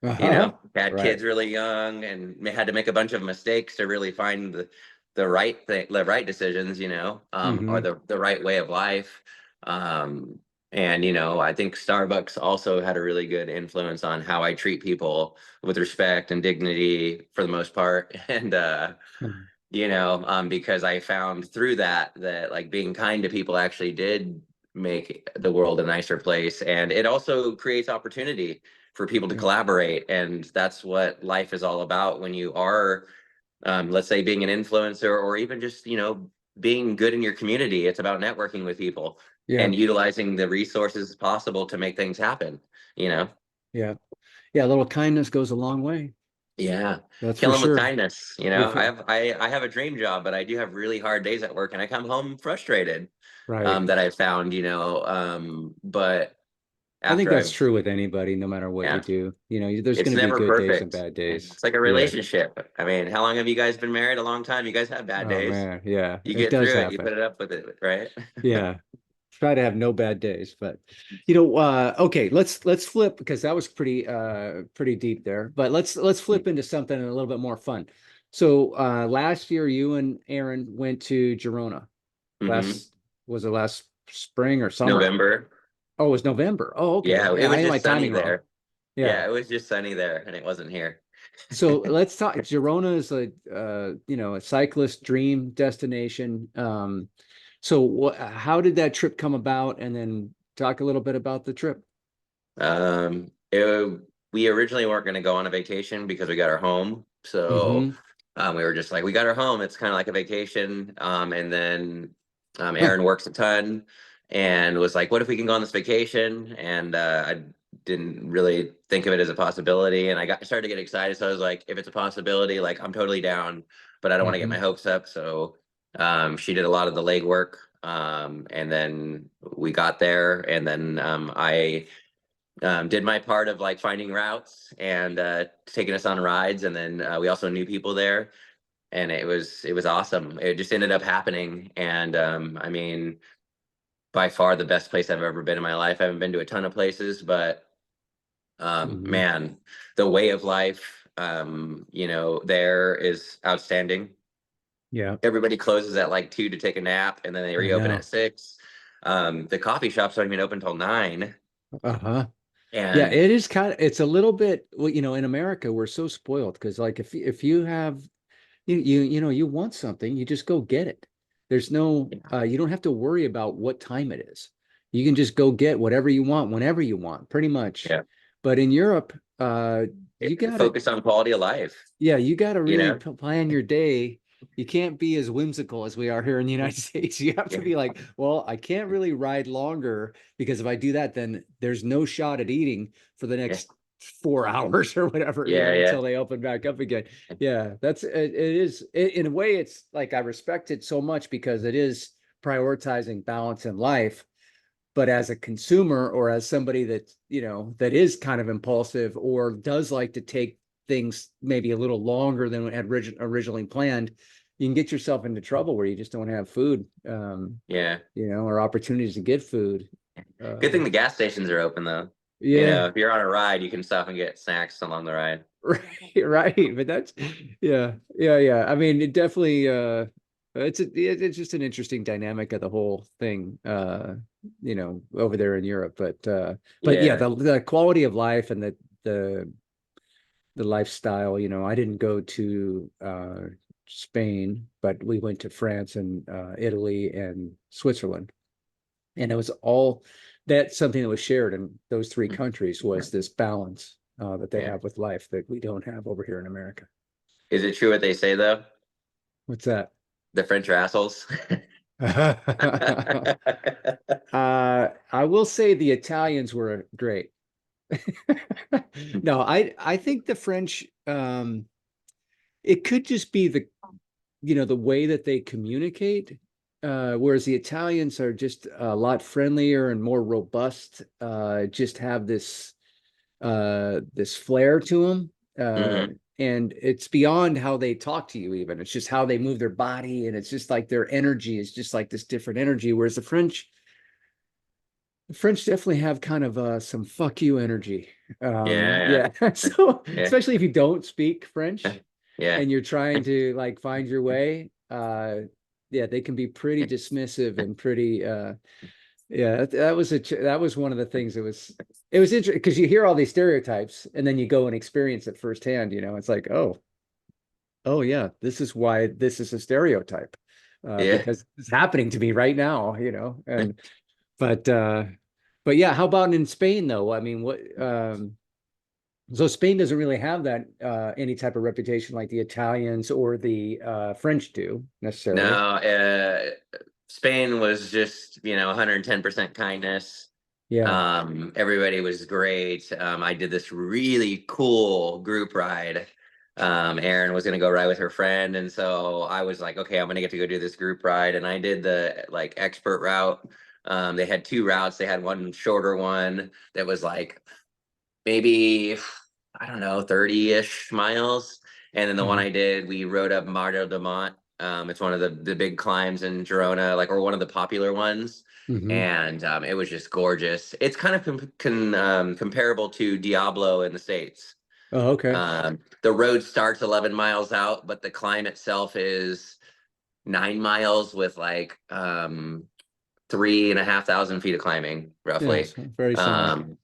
Speaker 2: You
Speaker 1: Uh-huh.
Speaker 2: know, had
Speaker 1: Right.
Speaker 2: kids really young, and had to make a bunch of mistakes to really find the right thing, the right decisions, you know, or
Speaker 1: Hmm.
Speaker 2: the right way of life. And you know, I think Starbucks also had a really good influence on how I treat people with respect and dignity for the most part. And you know, because I found through that like being kind to people actually did make the world a nicer place, and it also creates opportunity for people to
Speaker 1: Yeah.
Speaker 2: collaborate, and that's what life is all about when you are, let's say, being an influencer, or even just, you know, being good in your community. It's about networking with people
Speaker 1: Yeah.
Speaker 2: and utilizing the resources possible to make things happen, you know.
Speaker 1: Yeah. Yeah. A little kindness goes a long way.
Speaker 2: Yeah,
Speaker 1: That's
Speaker 2: kill
Speaker 1: for
Speaker 2: them with
Speaker 1: sure.
Speaker 2: kindness. You know,
Speaker 1: If it,
Speaker 2: I have a dream job, but I do have really hard days at work, and I come home frustrated.
Speaker 1: right.
Speaker 2: That I found, you know, but
Speaker 1: I think
Speaker 2: after
Speaker 1: that's
Speaker 2: I've,
Speaker 1: true with anybody, no matter what you
Speaker 2: yeah,
Speaker 1: do. There's
Speaker 2: it's
Speaker 1: going to be
Speaker 2: never
Speaker 1: good days and
Speaker 2: perfect.
Speaker 1: bad days.
Speaker 2: It's like a
Speaker 1: Yeah.
Speaker 2: relationship. I mean, how long have you guys been married? A long time. You guys have bad
Speaker 1: Oh
Speaker 2: days.
Speaker 1: man. Yeah.
Speaker 2: You
Speaker 1: It
Speaker 2: get
Speaker 1: does
Speaker 2: through it. You
Speaker 1: happen.
Speaker 2: put it up with it, right?
Speaker 1: Yeah. Try to have no bad days, but okay, let's flip because that was pretty deep there. But let's flip into something a little bit more fun. So last year you and Aaron went to Girona.
Speaker 2: Hmm.
Speaker 1: Last was it last spring or summer?
Speaker 2: November.
Speaker 1: Oh, it was November. Oh, okay.
Speaker 2: Yeah, it
Speaker 1: Yeah, I
Speaker 2: was
Speaker 1: had my
Speaker 2: just sunny
Speaker 1: timing wrong.
Speaker 2: there.
Speaker 1: Yeah.
Speaker 2: Yeah, it was just sunny there, and it wasn't here.
Speaker 1: So let's talk. Girona is a cyclist dream destination. So how did that trip come about? And then talk a little bit about the trip.
Speaker 2: Um, it, we originally weren't going to go on a vacation because we got our home. So
Speaker 1: Hmm.
Speaker 2: we were just like, we got our home. It's kind of like a vacation. And then Aaron works a ton and was like, what if we can go on this vacation? And I didn't really think of it as a possibility. And started to get excited. So I was like, if it's a possibility, like I'm totally down, but I don't want to get my
Speaker 1: Hmm.
Speaker 2: hopes up. So she did a lot of the legwork. And then we got there, and then I did my part of like finding routes and taking us on rides, and then we also knew people there, and it was awesome. It just ended up happening, and I mean, by far the best place I've ever been in my life. I haven't been to a ton of places, but
Speaker 1: Hmm.
Speaker 2: man, the way of life, you know, there is outstanding.
Speaker 1: Yeah,
Speaker 2: Everybody closes at like 2 to take a nap, and then they
Speaker 1: I
Speaker 2: reopen at
Speaker 1: know.
Speaker 2: 6. The coffee shops don't even open till 9.
Speaker 1: Uh-huh. Yeah,
Speaker 2: And
Speaker 1: it is it's a little bit, well, in America, we're so spoiled because like if you have you want something, you just go get it. There's no you don't have to worry about what time it is. You can just go get whatever you want whenever you want, pretty much.
Speaker 2: yeah,
Speaker 1: But in Europe, you gotta
Speaker 2: focus on quality of life,
Speaker 1: yeah, you gotta
Speaker 2: you
Speaker 1: really
Speaker 2: know?
Speaker 1: plan your day. You can't be as whimsical as we are here in the United States. You have to
Speaker 2: Yeah,
Speaker 1: be like, well, I can't really ride longer because if I do that, then there's no shot at eating for the
Speaker 2: yeah,
Speaker 1: next 4 hours or whatever,
Speaker 2: yeah, yeah.
Speaker 1: until they open back up again. Yeah, it is in a way, it's like I respect it so much because it is prioritizing balance in life. But as a consumer or as somebody that is kind of impulsive or does like to take things maybe a little longer than had originally planned, you can get yourself into trouble where you just don't have food,
Speaker 2: Yeah.
Speaker 1: or opportunities to get food.
Speaker 2: Good thing
Speaker 1: Um,
Speaker 2: the gas stations are open though. You
Speaker 1: yeah,
Speaker 2: know, if you're on a ride, you can stop and get snacks along the ride.
Speaker 1: right, right. But that's, yeah, yeah, yeah. I mean, it definitely, It's just an interesting dynamic of the whole thing, over there in Europe. But yeah,
Speaker 2: Yeah.
Speaker 1: the quality of life and the the lifestyle, I didn't go to Spain, but we went to France and Italy and Switzerland. And it was all that's something that was shared in those three countries was this balance that they
Speaker 2: Yeah.
Speaker 1: have with life that we don't have over here in America.
Speaker 2: Is it true what they say though?
Speaker 1: What's that?
Speaker 2: The French are assholes.
Speaker 1: I will say the Italians were great. No, I think the French, it could just be the way that they communicate, whereas the Italians are just a lot friendlier and more robust, just have this flair to them.
Speaker 2: Hmm.
Speaker 1: And it's beyond how they talk to you, even. It's just how they move their body, and it's just like their energy is just like this different energy. Whereas the French definitely have kind of some fuck you energy.
Speaker 2: Yeah.
Speaker 1: Yeah. So
Speaker 2: Yeah.
Speaker 1: especially if you don't speak French
Speaker 2: Yeah.
Speaker 1: and you're trying to like find your way, yeah, they can be pretty dismissive and pretty yeah, that was one of the things it was interesting because you hear all these stereotypes and then you go and experience it firsthand, it's like, oh yeah, this is why this is a stereotype.
Speaker 2: Yeah.
Speaker 1: Because it's happening to me right now, and but but yeah, how about in Spain though? I mean, so Spain doesn't really have that any type of reputation like the Italians or the French do
Speaker 2: No,
Speaker 1: necessarily.
Speaker 2: Spain was just, 110% kindness.
Speaker 1: Yeah.
Speaker 2: Everybody was great. I did this really cool group ride. Erin was gonna go ride with her friend, and so I was like, okay, I'm gonna get to go do this group ride, and I did the like expert route. They had two routes. They had one shorter one that was like maybe, I don't know, 30-ish miles. And then the one
Speaker 1: Uh-huh.
Speaker 2: I did, we rode up Mar de Mont. It's one of the big climbs in Girona, like, or one of the popular ones.
Speaker 1: Hmm.
Speaker 2: And it was just gorgeous. It's kind of comparable to Diablo in the States.
Speaker 1: Oh, okay.
Speaker 2: The road starts 11 miles out, but the climb itself is 9 miles with like 3,500 feet of climbing, roughly.
Speaker 1: Yes, very similar.
Speaker 2: Um,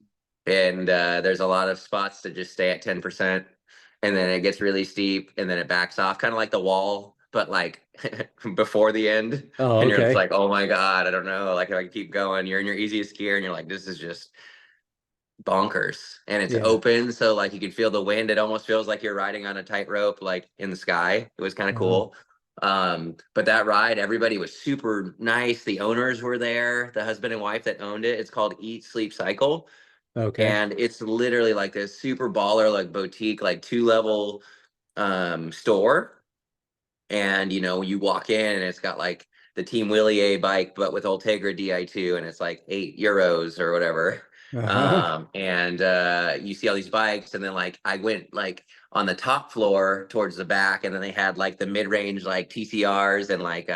Speaker 2: and there's a lot of spots to just stay at 10%, and then it gets really steep, and then it backs off, kind of like the wall, but like before the end.
Speaker 1: Oh,
Speaker 2: And you're just
Speaker 1: okay.
Speaker 2: like, oh my God, I don't know. Like, if I can keep going, you're in your easiest gear, and you're like, this is just bonkers. And it's
Speaker 1: Yeah.
Speaker 2: open, so like you can feel the wind. It almost feels like you're riding on a tightrope, like in the sky. It was kind of
Speaker 1: Uh-huh.
Speaker 2: cool. But that ride, everybody was super nice. The owners were there, the husband and wife that owned it. It's called Eat Sleep Cycle,
Speaker 1: Okay.
Speaker 2: and it's literally like this super baller, like boutique, like two-level store. And you walk in and it's got like the Team Willie A bike, but with Ultegra Di2, and it's like €8 or whatever.
Speaker 1: Uh-huh.
Speaker 2: And you see all these bikes, and then like I went like on the top floor towards the back, and then they had like the mid-range like TCRs and like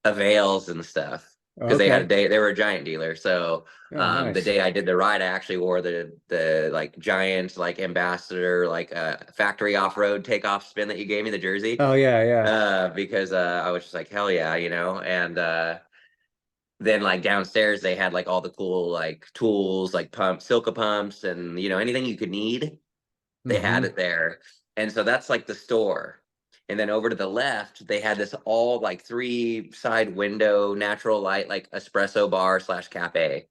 Speaker 2: Avails and stuff, because
Speaker 1: Okay.
Speaker 2: they were a Giant dealer. So
Speaker 1: Oh,
Speaker 2: the
Speaker 1: nice.
Speaker 2: day I did the ride, I actually wore the like Giant like ambassador like factory off-road takeoff spin that you gave me, the jersey.
Speaker 1: Oh, yeah, yeah.
Speaker 2: Because I was just like, hell yeah, and then like downstairs they had like all the cool like tools, like pumps, Silka pumps, and anything you could need, they had
Speaker 1: Hmm.
Speaker 2: it there. And so that's like the store. And then over to the left, they had this all like three side window natural light, like espresso bar slash cafe,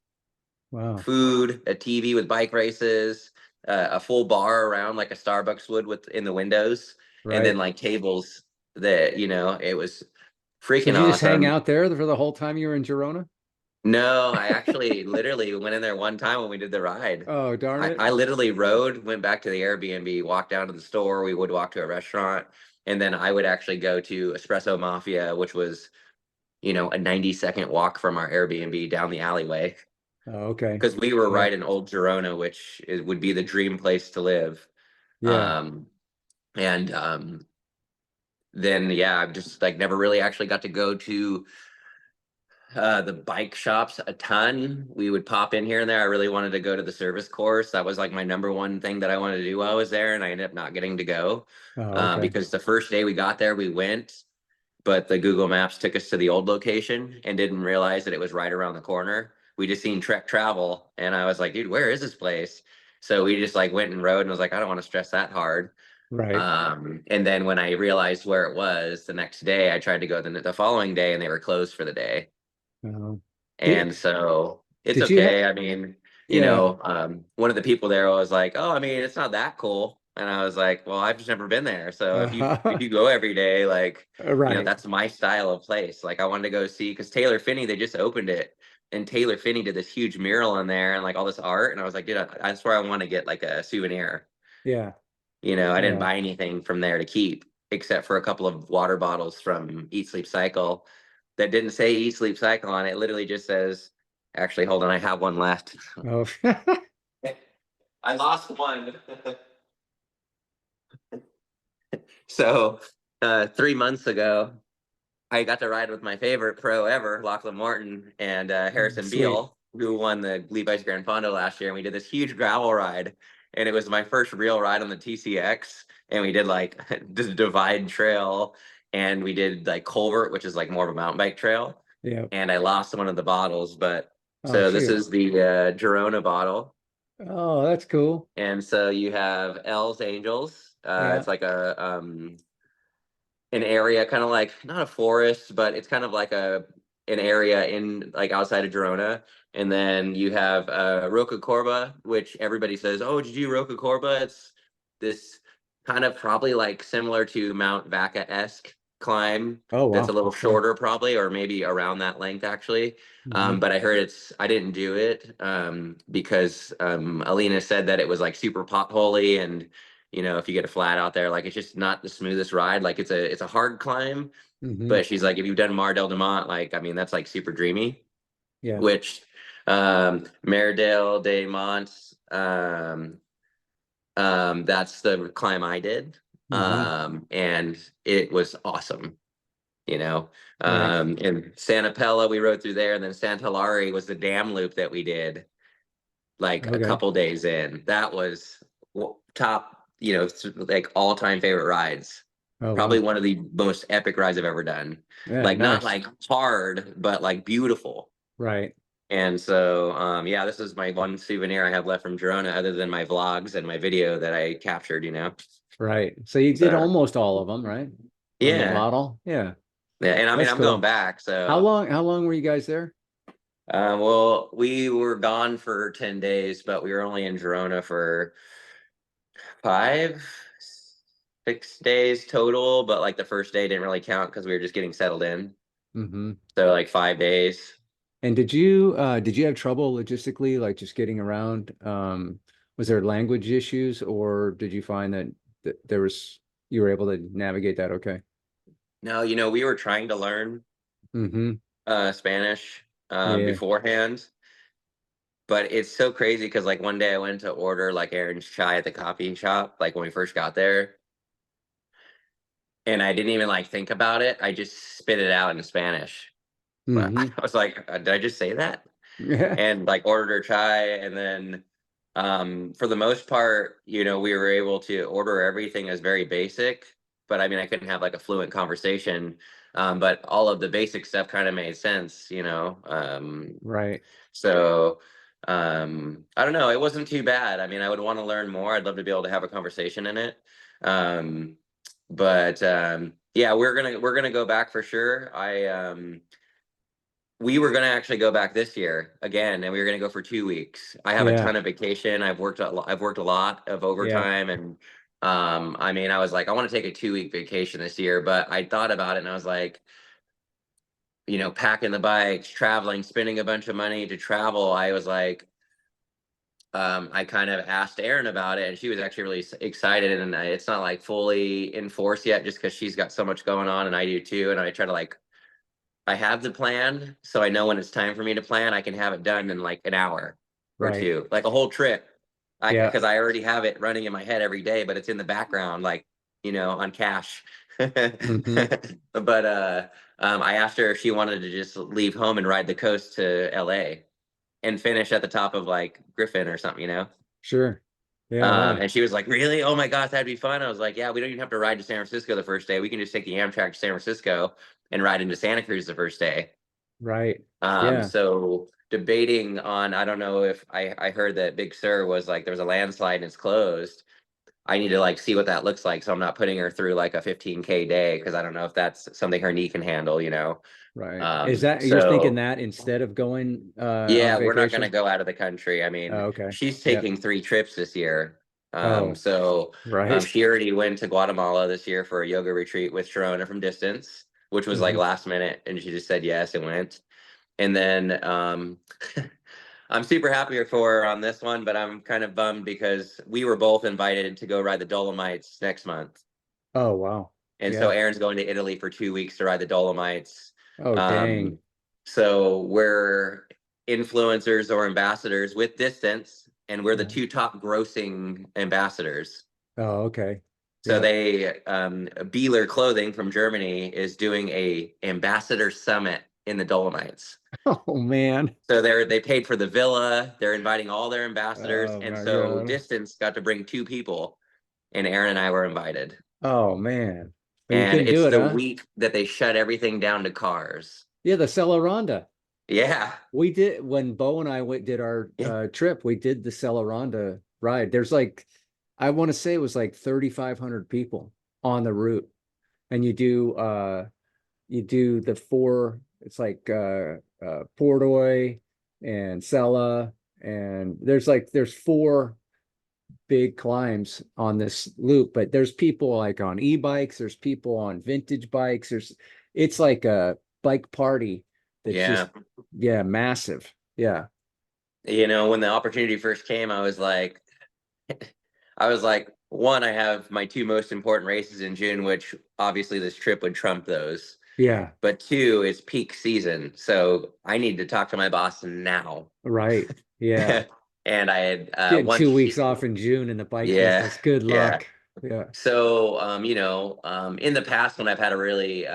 Speaker 1: Wow.
Speaker 2: food, a TV with bike races, a full bar around like a Starbucks would with in the windows, and then
Speaker 1: Right.
Speaker 2: like tables that it was
Speaker 1: So
Speaker 2: freaking
Speaker 1: did you just hang
Speaker 2: awesome.
Speaker 1: out there for the whole time you were in Girona?
Speaker 2: No, I actually literally went in there one time when we did the ride.
Speaker 1: Oh, darn
Speaker 2: I
Speaker 1: it.
Speaker 2: literally rode, went back to the Airbnb, walked down to the store. We would walk to a restaurant, and then I would actually go to Espresso Mafia, which was, a 90-second walk from our Airbnb down the alleyway,
Speaker 1: Oh, okay.
Speaker 2: because we were
Speaker 1: Yeah.
Speaker 2: right in Old Girona, which would be the dream place to live.
Speaker 1: Yeah.
Speaker 2: Um, and then yeah, I've just like never really actually got to go to the bike shops a ton. We would pop in here and there. I really wanted to go to the service course. That was like my number one thing that I wanted to do while I was there, and I ended up not getting to go
Speaker 1: Oh, okay.
Speaker 2: because the first day we got there, we went. but the Google Maps took us to the old location and didn't realize that it was right around the corner. We just seen Trek Travel, and I was like, dude, where is this place? So we just like went and rode, and was like, I don't want to stress that hard.
Speaker 1: Right.
Speaker 2: And then when I realized where it was the next day, I tried to go the following day, and they were closed for the day.
Speaker 1: Uh,
Speaker 2: And so it's
Speaker 1: did you have,
Speaker 2: okay. I mean,
Speaker 1: yeah.
Speaker 2: one of the people there was like, "Oh, I mean, it's not that cool." And I was like, "Well, I've just never been there. So if you go every day, like,
Speaker 1: Right.
Speaker 2: that's my style of place. Like, I wanted to go see because Taylor Finney, they just opened it, and Taylor Finney did this huge mural in there and like all this art, and I was like, dude, that's where I want to get like a souvenir.
Speaker 1: Yeah.
Speaker 2: I didn't
Speaker 1: Yeah.
Speaker 2: buy anything from there to keep except for a couple of water bottles from Eat Sleep Cycle that didn't say Eat Sleep Cycle on it. It literally just says, actually, hold on, I have one left.
Speaker 1: Oh.
Speaker 2: I lost one. So 3 months ago, I got to ride with my favorite pro ever, Lachlan Morton and Harrison
Speaker 1: Sweet.
Speaker 2: Beal, who won the Levi's Grand Fondo last year. And we did this huge gravel ride. And it was my first real ride on the TCX. And we did like this divide trail. And we did like Culvert, which is like more of a mountain bike trail.
Speaker 1: Yeah.
Speaker 2: And I lost one of the bottles. But
Speaker 1: Oh,
Speaker 2: so this
Speaker 1: shoot.
Speaker 2: is the Girona bottle.
Speaker 1: Oh, that's cool.
Speaker 2: And so you have L's Angels.
Speaker 1: Yeah.
Speaker 2: It's like an area kind of like not a forest, but it's kind of like an area in like outside of Girona. And then you have Roca Corba, which everybody says, "Oh, did you Roca Corba?" It's this kind of probably like similar to Mount Vaca-esque climb.
Speaker 1: Oh,
Speaker 2: That's a
Speaker 1: wow.
Speaker 2: little
Speaker 1: Yeah.
Speaker 2: shorter, probably, or maybe around that length actually.
Speaker 1: Hmm.
Speaker 2: But I heard I didn't do it because Alina said that it was like super potholy and if you get a flat out there, like it's just not the smoothest ride. Like it's a hard climb,
Speaker 1: Hmm.
Speaker 2: but she's like, if you've done Mar del Demont, like I mean, that's like super dreamy.
Speaker 1: Yeah.
Speaker 2: Which Maredale de Mont, that's the climb I did.
Speaker 1: Hmm.
Speaker 2: And it was awesome, you know.
Speaker 1: Right.
Speaker 2: In Santa Pella, we rode through there, and then Santa Lari was the dam loop that we did like a
Speaker 1: Okay.
Speaker 2: couple days in. That was top, like all-time favorite rides.
Speaker 1: Oh,
Speaker 2: Probably
Speaker 1: wow.
Speaker 2: one of the most epic rides I've ever done.
Speaker 1: Yeah.
Speaker 2: Like not
Speaker 1: Nice.
Speaker 2: like hard, but like beautiful.
Speaker 1: Right.
Speaker 2: And so yeah, this is my one souvenir I have left from Girona other than my vlogs and my video that I captured.
Speaker 1: Right. So you did
Speaker 2: So
Speaker 1: almost all of them, right? On the
Speaker 2: yeah.
Speaker 1: bottle. Yeah.
Speaker 2: Yeah, and I mean
Speaker 1: That's
Speaker 2: I'm going
Speaker 1: cool.
Speaker 2: back, so
Speaker 1: How long were you guys there?
Speaker 2: well, we were gone for 10 days, but we were only in Girona for 5, 6 days total, but like the first day didn't really count because we were just getting settled in.
Speaker 1: Hmm.
Speaker 2: So like 5 days.
Speaker 1: And did you have trouble logistically, like just getting around? Was there language issues, or did you find that you were able to navigate that okay?
Speaker 2: No, we were trying to learn
Speaker 1: Hmm.
Speaker 2: Spanish
Speaker 1: Yeah.
Speaker 2: beforehand, but it's so crazy because like one day I went to order like Aaron's chai at the coffee shop, like when we first got there, and I didn't even like think about it. I just spit it out in Spanish. But I
Speaker 1: Hmm.
Speaker 2: was like, did I just say that?
Speaker 1: Yeah.
Speaker 2: And like ordered her chai, and then for the most part, we were able to order everything as very basic, but I mean I couldn't have like a fluent conversation. But all of the basic stuff kind of made sense.
Speaker 1: Right.
Speaker 2: So I don't know, it wasn't too bad. I mean, I would want to learn more. I'd love to be able to have a conversation in it. Um but yeah, we're gonna go back for sure. We were going to actually go back this year again, and we were going to go for 2 weeks. I have a
Speaker 1: Yeah.
Speaker 2: ton of vacation. I've worked a lot of
Speaker 1: Yeah.
Speaker 2: overtime, and I mean, I was like, I want to take a 2 week vacation this year, but I thought about it, and I was like, packing the bikes, traveling, spending a bunch of money to travel. I was like, I kind of asked Erin about it, and she was actually really excited. And it's not like fully in force yet, just because she's got so much going on, and I do too. And I try to like I have the plan, so I know when it's time for me to plan, I can have it done in like an hour or
Speaker 1: Right.
Speaker 2: two, like a whole trip.
Speaker 1: Yeah.
Speaker 2: Because I already have it running in my head every day, but it's in the background, like, on cache.
Speaker 1: Hmm.
Speaker 2: But I asked her if she wanted to just leave home and ride the coast to LA and finish at the top of like Griffin or something.
Speaker 1: Sure. Yeah, right.
Speaker 2: And she was like, really? Oh my gosh, that'd be fun. I was like, yeah, we don't even have to ride to San Francisco the first day. We can just take the Amtrak to San Francisco and ride into Santa Cruz the first day.
Speaker 1: Right. Yeah.
Speaker 2: So debating on, I don't know if I heard that Big Sur was like, there was a landslide and it's closed. I need to like see what that looks like. So I'm not putting her through like a 15K day because I don't know if that's something her knee can handle, you know.
Speaker 1: Right. Is that you're thinking
Speaker 2: So
Speaker 1: that instead of going on
Speaker 2: yeah, we're not going to
Speaker 1: vacation?
Speaker 2: go out of the country. I
Speaker 1: Oh,
Speaker 2: mean,
Speaker 1: okay.
Speaker 2: she's
Speaker 1: Yeah.
Speaker 2: taking 3 trips this year.
Speaker 1: Oh,
Speaker 2: So
Speaker 1: right.
Speaker 2: she already went to Guatemala this year for a yoga retreat with Sharona from distance, which was like
Speaker 1: Mhm.
Speaker 2: last minute, and she just said yes and went. And then I'm super happy for her on this one, but I'm kind of bummed because we were both invited to go ride the Dolomites next month.
Speaker 1: Oh, wow.
Speaker 2: And so
Speaker 1: Yeah.
Speaker 2: Aaron's going to Italy for 2 weeks to ride the Dolomites.
Speaker 1: Oh, dang.
Speaker 2: Um, so we're influencers or ambassadors with distance, and we're the
Speaker 1: Yeah.
Speaker 2: 2 top grossing ambassadors.
Speaker 1: Oh, okay.
Speaker 2: So
Speaker 1: Yeah.
Speaker 2: they Beeler Clothing from Germany is doing a ambassador summit in the Dolomites.
Speaker 1: Oh, man.
Speaker 2: So they paid for the villa, they're inviting all their ambassadors,
Speaker 1: Oh,
Speaker 2: and
Speaker 1: my
Speaker 2: so
Speaker 1: God.
Speaker 2: distance got to bring 2 people, and Aaron and I were invited.
Speaker 1: Oh, man. But you
Speaker 2: And
Speaker 1: couldn't do
Speaker 2: it's
Speaker 1: it,
Speaker 2: the
Speaker 1: huh?
Speaker 2: week that they shut everything down to cars.
Speaker 1: Yeah, the Celaranda.
Speaker 2: Yeah.
Speaker 1: We did when Bo and I went did our
Speaker 2: Yeah.
Speaker 1: trip, we did the Celaranda ride. There's like I want to say it was like 3,500 people on the route. And you do the four, it's like Portoy and Sella, and there's four big climbs on this loop, but there's people like on e-bikes, there's people on vintage bikes, it's like a bike party that's
Speaker 2: Yeah.
Speaker 1: just yeah, massive. Yeah.
Speaker 2: You know, when the opportunity first came, I was like, one, I have my 2 most important races in June, which obviously this trip would trump those.
Speaker 1: Yeah.
Speaker 2: But 2, it's peak season. So I need to talk to my boss now.
Speaker 1: Right. Yeah.
Speaker 2: And I had
Speaker 1: Getting
Speaker 2: once
Speaker 1: 2 weeks
Speaker 2: she,
Speaker 1: off in June in the bike
Speaker 2: yeah,
Speaker 1: business. Good
Speaker 2: yeah.
Speaker 1: luck. Yeah.
Speaker 2: So in the past when I've had a really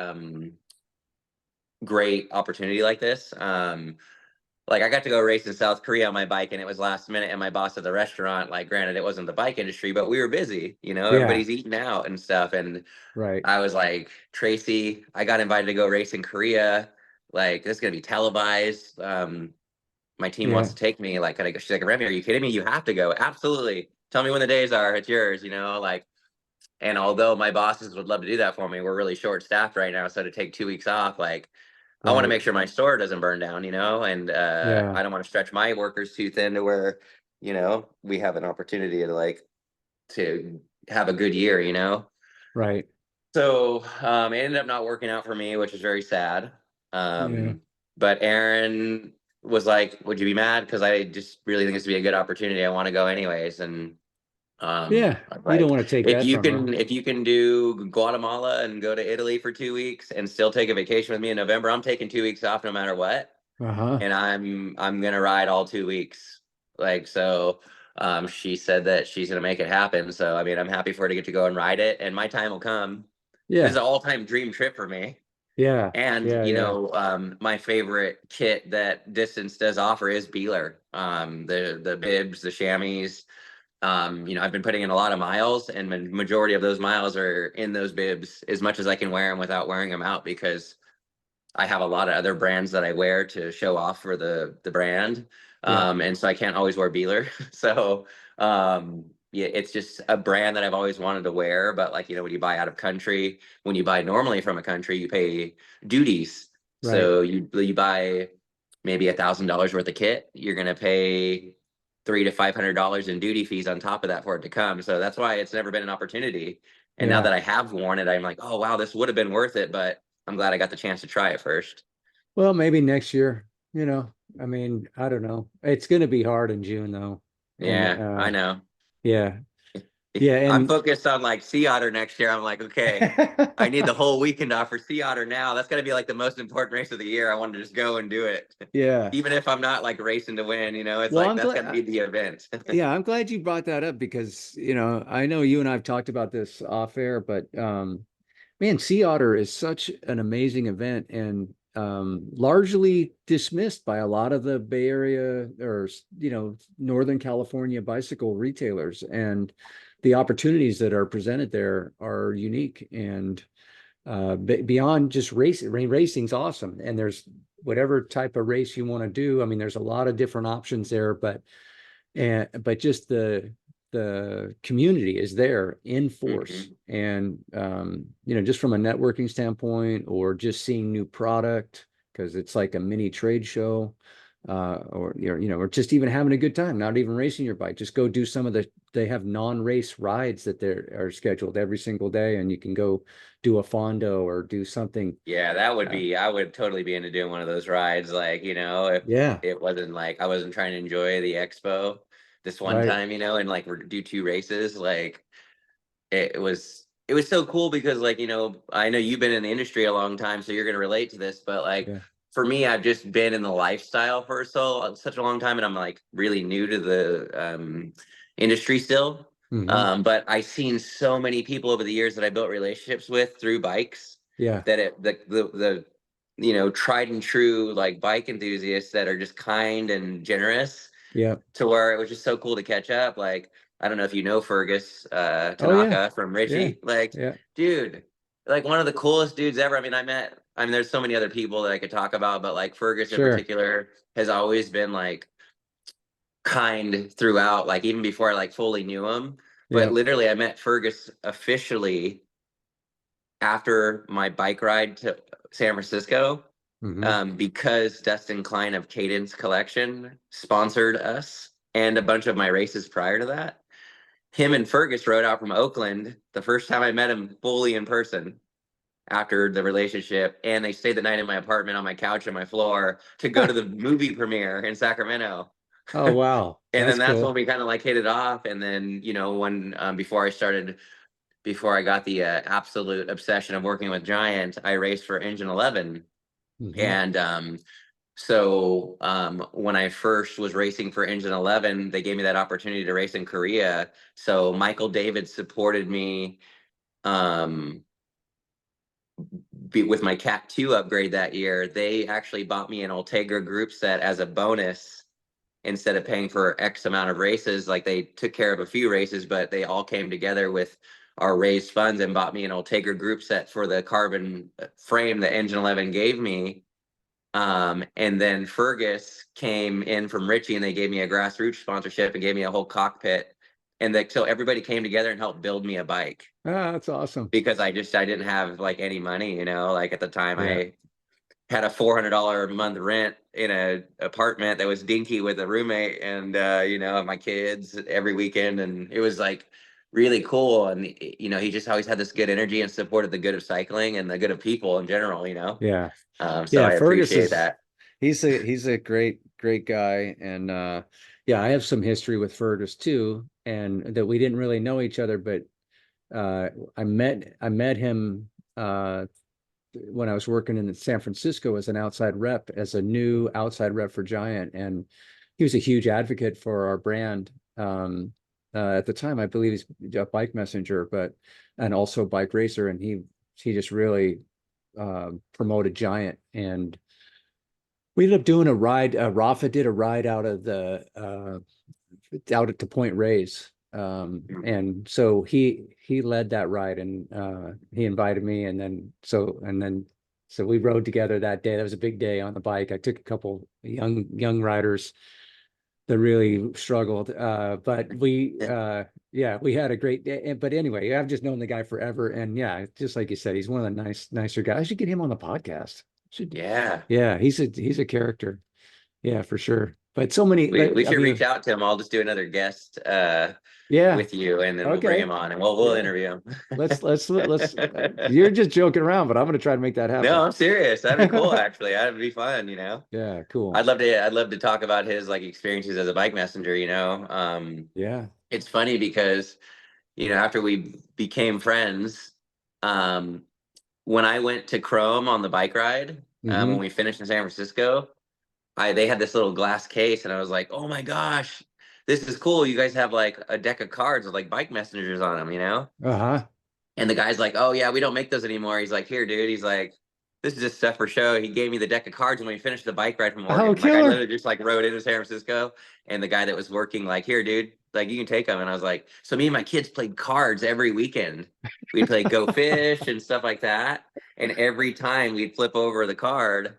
Speaker 2: great opportunity like this, like I got to go race in South Korea on my bike and it was last minute and my boss at the restaurant, like granted it wasn't the bike industry, but we were busy,
Speaker 1: Yeah.
Speaker 2: everybody's eating out and stuff. And
Speaker 1: Right.
Speaker 2: I was like, Tracy, I got invited to go race in Korea. Like this is gonna be televised. My team wants
Speaker 1: Yeah.
Speaker 2: to take me. Like, can I go? She's like, Remy, are you kidding me? You have to go. Absolutely. Tell me when the days are. It's yours, like, and although my bosses would love to do that for me, we're really short staffed right now. So to take 2 weeks off, like I want to
Speaker 1: Right.
Speaker 2: make sure my store doesn't burn down, and
Speaker 1: Yeah.
Speaker 2: I don't want to stretch my workers too thin to where, we have an opportunity to to have a good year.
Speaker 1: Right.
Speaker 2: So it ended up not working out for me, which is very sad.
Speaker 1: Yeah.
Speaker 2: But Aaron was like, "Would you be mad? Because I just really think this would be a good opportunity. I want to go anyways." And
Speaker 1: Yeah.
Speaker 2: I'm
Speaker 1: You don't
Speaker 2: like,
Speaker 1: want to take that from her.
Speaker 2: if you can do Guatemala and go to Italy for 2 weeks and still take a vacation with me in November, I'm taking 2 weeks off no matter what,
Speaker 1: Uh-huh.
Speaker 2: and I'm gonna ride all 2 weeks. Like so, she said that she's gonna make it happen. So I mean, I'm happy for her to get to go and ride it, and my time will come. This is
Speaker 1: Yeah.
Speaker 2: an all-time dream trip for me.
Speaker 1: Yeah.
Speaker 2: And
Speaker 1: Yeah. Yeah.
Speaker 2: my favorite kit that Distance does offer is Beeler. The bibs, the chamois. I've been putting in a lot of miles, and the majority of those miles are in those bibs as much as I can wear them without wearing them out because I have a lot of other brands that I wear to show off for the brand.
Speaker 1: Yeah.
Speaker 2: And so I can't always wear Beeler. So yeah, it's just a brand that I've always wanted to wear. But like, when you buy out of country, when you buy normally from a country, you pay duties.
Speaker 1: Right.
Speaker 2: So you buy maybe $1,000 worth of kit, you're gonna pay $300 to $500 in duty fees on top of that for it to come. So that's why it's never been an opportunity. And now
Speaker 1: Yeah.
Speaker 2: that I have worn it, I'm like, oh wow, this would have been worth it, but I'm glad I got the chance to try it first.
Speaker 1: Well, maybe next year, I mean, I don't know. It's going to be hard in June though. And
Speaker 2: Yeah, I know.
Speaker 1: yeah. Yeah.
Speaker 2: I'm
Speaker 1: And
Speaker 2: focused on like Sea Otter next year. I'm like, okay, I need the whole weekend off for Sea Otter now. That's gonna be like the most important race of the year. I want to just go and do it.
Speaker 1: yeah.
Speaker 2: Even if I'm not like racing to win, it's
Speaker 1: Well,
Speaker 2: like
Speaker 1: I'm
Speaker 2: that's gotta
Speaker 1: glad.
Speaker 2: be the event.
Speaker 1: Yeah, I'm glad you brought that up because, I know you and I've talked about this off air, but man, Sea Otter is such an amazing event. And largely dismissed by a lot of the Bay Area or, Northern California bicycle retailers. And the opportunities that are presented there are unique. And beyond just racing, racing's awesome. And there's whatever type of race you want to do. I mean, there's a lot of different options there, but just the community is there in force. And just from a networking standpoint, or just seeing new product, because it's like a mini trade show, or just even having a good time, not even racing your bike, just go do some of they have non-race rides that are scheduled every single day, and you can go do a fondo or do something.
Speaker 2: Yeah, that would be, I would totally be into doing one of those rides. Like, if it wasn't like, I wasn't trying to enjoy the expo this one time, and like do 2 races, like it was so cool because like, I know you've been in the industry a long time, so you're going to relate to this, but like for me, I've just been in the lifestyle for such a long time, and I'm like really new to the industry still. But I've seen so many people over the years that I built relationships with through bikes.
Speaker 1: Yeah.
Speaker 2: That the tried and true like bike enthusiasts that are just kind and generous.
Speaker 1: Yeah.
Speaker 2: To where it was just so cool to catch up. Like, I don't know if you know Fergus Tanaka from Richie. Like, dude, like one of the coolest dudes ever. I mean, there's so many other people that I could talk about, but like Fergus in particular has always been like kind throughout, like even before I like fully knew him. But literally I met Fergus officially after my bike ride to San Francisco, because Dustin Klein of Cadence Collection sponsored us and a bunch of my races prior to that. Him and Fergus rode out from Oakland the first time I met him fully in person after the relationship, and they stayed the night in my apartment on my couch and my floor to go to the movie premiere in Sacramento.
Speaker 1: Oh, wow.
Speaker 2: And then that's when we kind of like hit it off. And then, when before I got the absolute obsession of working with Giant, I raced for Engine 11. And so when I first was racing for Engine 11, they gave me that opportunity to race in Korea. So Michael David supported me with my Cat 2 upgrade that year. They actually bought me an Ultegra group set as a bonus instead of paying for X amount of races. Like, they took care of a few races, but they all came together with our raised funds and bought me an Ultegra group set for the carbon frame that Engine 11 gave me. And then Fergus came in from Richie, and they gave me a grassroots sponsorship and gave me a whole cockpit. And so everybody came together and helped build me a bike.
Speaker 1: Ah, that's awesome.
Speaker 2: Because I didn't have like any money, like at the time. I had a $400 a month rent in an apartment that was dinky with a roommate, and my kids every weekend, and it was like really cool. And he just always had this good energy and supported the good of cycling and the good of people in general. So I appreciate that.
Speaker 1: He's a great guy. And I have some history with Fergus too, and that we didn't really know each other, but I met him when I was working in San Francisco as an outside rep, as a new outside rep for Giant, and he was a huge advocate for our brand. At the time, I believe he's a bike messenger, and also bike racer, and he just really promoted Giant. And we ended up doing a ride. Rafa did a ride out at the Point Reyes. And so he led that ride, and he invited me, and so we rode together that day. That was a big day on the bike. I took a couple young riders that really struggled, but we had a great day. But anyway, I've just known the guy forever, and just like you said, he's one of the nicer guys. I should get him on the podcast. He's a character. Yeah, for sure. But so many.
Speaker 2: We should reach out to him. I'll just do another guest with you, and then we'll bring him on, and we'll interview him.
Speaker 1: Let's you're just joking around, but I'm gonna try to make that happen.
Speaker 2: No, I'm serious. That'd be cool. Actually, that'd be fun.
Speaker 1: Yeah, cool.
Speaker 2: I'd love to talk about his like experiences as a bike messenger. It's funny because after we became friends, when I went to Chrome on the bike ride, when we finished in San Francisco, they had this little glass case, and I was like, oh my gosh, this is cool. You guys have like a deck of cards with like bike messengers on them, And the guy's like, oh yeah, we don't make those anymore. He's like, here, dude. He's like, this is just stuff for show. He gave me the deck of cards when we finished the bike ride from
Speaker 1: Oh,
Speaker 2: Oregon. Like I
Speaker 1: killer.
Speaker 2: literally just like rode into San Francisco, and the guy that was working like, here, dude, like you can take them. And I was like, so me and my kids played cards every weekend. We'd play Go Fish and stuff like that. And every time we'd flip over the card,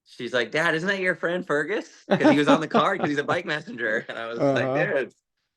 Speaker 2: she's like, Dad, isn't that your friend Fergus? Because he was on the card because he's a bike messenger. And I was like,
Speaker 1: Uh-huh.
Speaker 2: dude,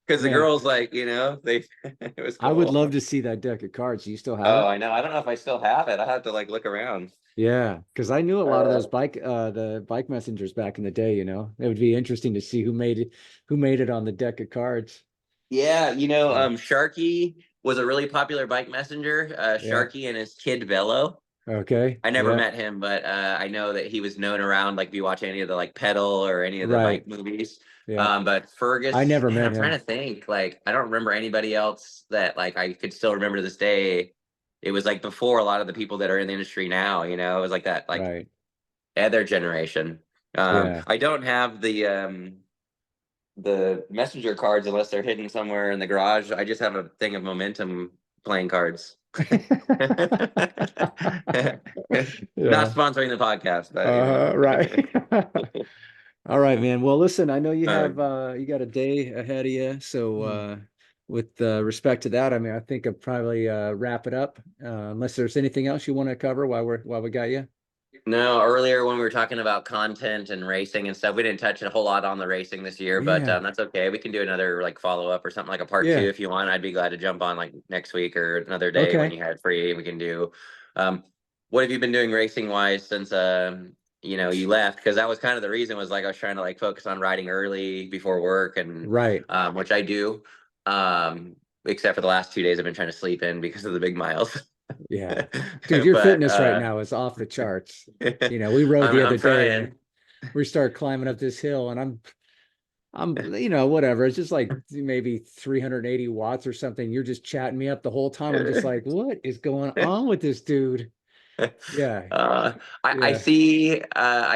Speaker 2: because the
Speaker 1: Man,
Speaker 2: girls like, they it was
Speaker 1: I would
Speaker 2: cool.
Speaker 1: love to see that deck of cards. Do you still have
Speaker 2: Oh,
Speaker 1: it?
Speaker 2: I know. I don't know if I still have it. I have to like look around.
Speaker 1: Yeah, because I knew a lot of those
Speaker 2: Uh,
Speaker 1: the bike messengers back in the day, you know. It would be interesting to see who made it on the deck of cards.
Speaker 2: Yeah,
Speaker 1: Yeah.
Speaker 2: Sharky was a really popular bike messenger.
Speaker 1: Yeah.
Speaker 2: Sharky and his kid Velo.
Speaker 1: Okay.
Speaker 2: I never
Speaker 1: Yeah.
Speaker 2: met him, but I know that he was known around. Like if you watch any of the like pedal or any of the
Speaker 1: Right.
Speaker 2: bike movies.
Speaker 1: Yeah.
Speaker 2: But
Speaker 1: I
Speaker 2: Fergus,
Speaker 1: never
Speaker 2: man,
Speaker 1: met
Speaker 2: I'm trying
Speaker 1: him.
Speaker 2: to think. Like I don't remember anybody else that like I could still remember to this day. It was like before a lot of the people that are in the industry now. It was like that like
Speaker 1: Right.
Speaker 2: other generation.
Speaker 1: Yeah.
Speaker 2: I don't have the messenger cards unless they're hidden somewhere in the garage. I just have a thing of momentum playing cards. Not
Speaker 1: Yeah.
Speaker 2: sponsoring the podcast, but
Speaker 1: Right. All right, man. Well, listen, I know you
Speaker 2: uh,
Speaker 1: have you got a day ahead of you, so
Speaker 2: hmm.
Speaker 1: with respect to that, I mean, I think I'll probably wrap it up. Unless there's anything else you want to cover while we got you.
Speaker 2: No, earlier when we were talking about content and racing and stuff, we didn't touch a whole lot on the racing this year, but
Speaker 1: Yeah.
Speaker 2: that's okay. We can do another like follow up or something like a part two
Speaker 1: Yeah.
Speaker 2: if you want. I'd be glad to jump on like next week or another day when
Speaker 1: Okay.
Speaker 2: you had free. We can do. What have you been doing racing wise since you left? Because that was kind of the reason was like I was trying to like focus on riding early before work and
Speaker 1: Right.
Speaker 2: which I do. Except for the last 2 days, I've been trying to sleep in because of the big miles.
Speaker 1: Yeah. Dude, your
Speaker 2: But
Speaker 1: fitness right now is off the charts. You know, we rode the
Speaker 2: I'm
Speaker 1: other day and
Speaker 2: trying.
Speaker 1: we started climbing up this hill and you know, whatever. It's just like maybe 380 watts or something. You're just chatting me up the whole time. I'm just like, what is going on with this dude? Yeah.
Speaker 2: Uh,
Speaker 1: Yeah.
Speaker 2: I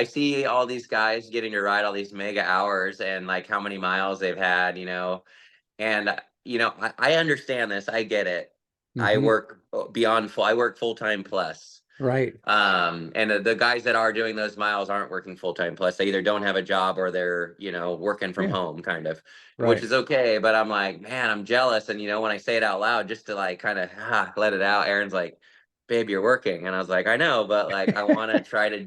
Speaker 2: see all these guys getting to ride all these mega hours and like how many miles they've had, and I understand this. I get it. I
Speaker 1: Hmm.
Speaker 2: work beyond full. I work full time plus.
Speaker 1: Right.
Speaker 2: And the guys that are doing those miles aren't working full time plus. They either don't have a job or they're, working from
Speaker 1: Yeah.
Speaker 2: home kind of, which
Speaker 1: Right.
Speaker 2: is okay. But I'm like, man, I'm jealous. And, when I say it out loud, just to like kind of let it out, Aaron's like, babe, you're working. And I was like, I know, but like, I want to try to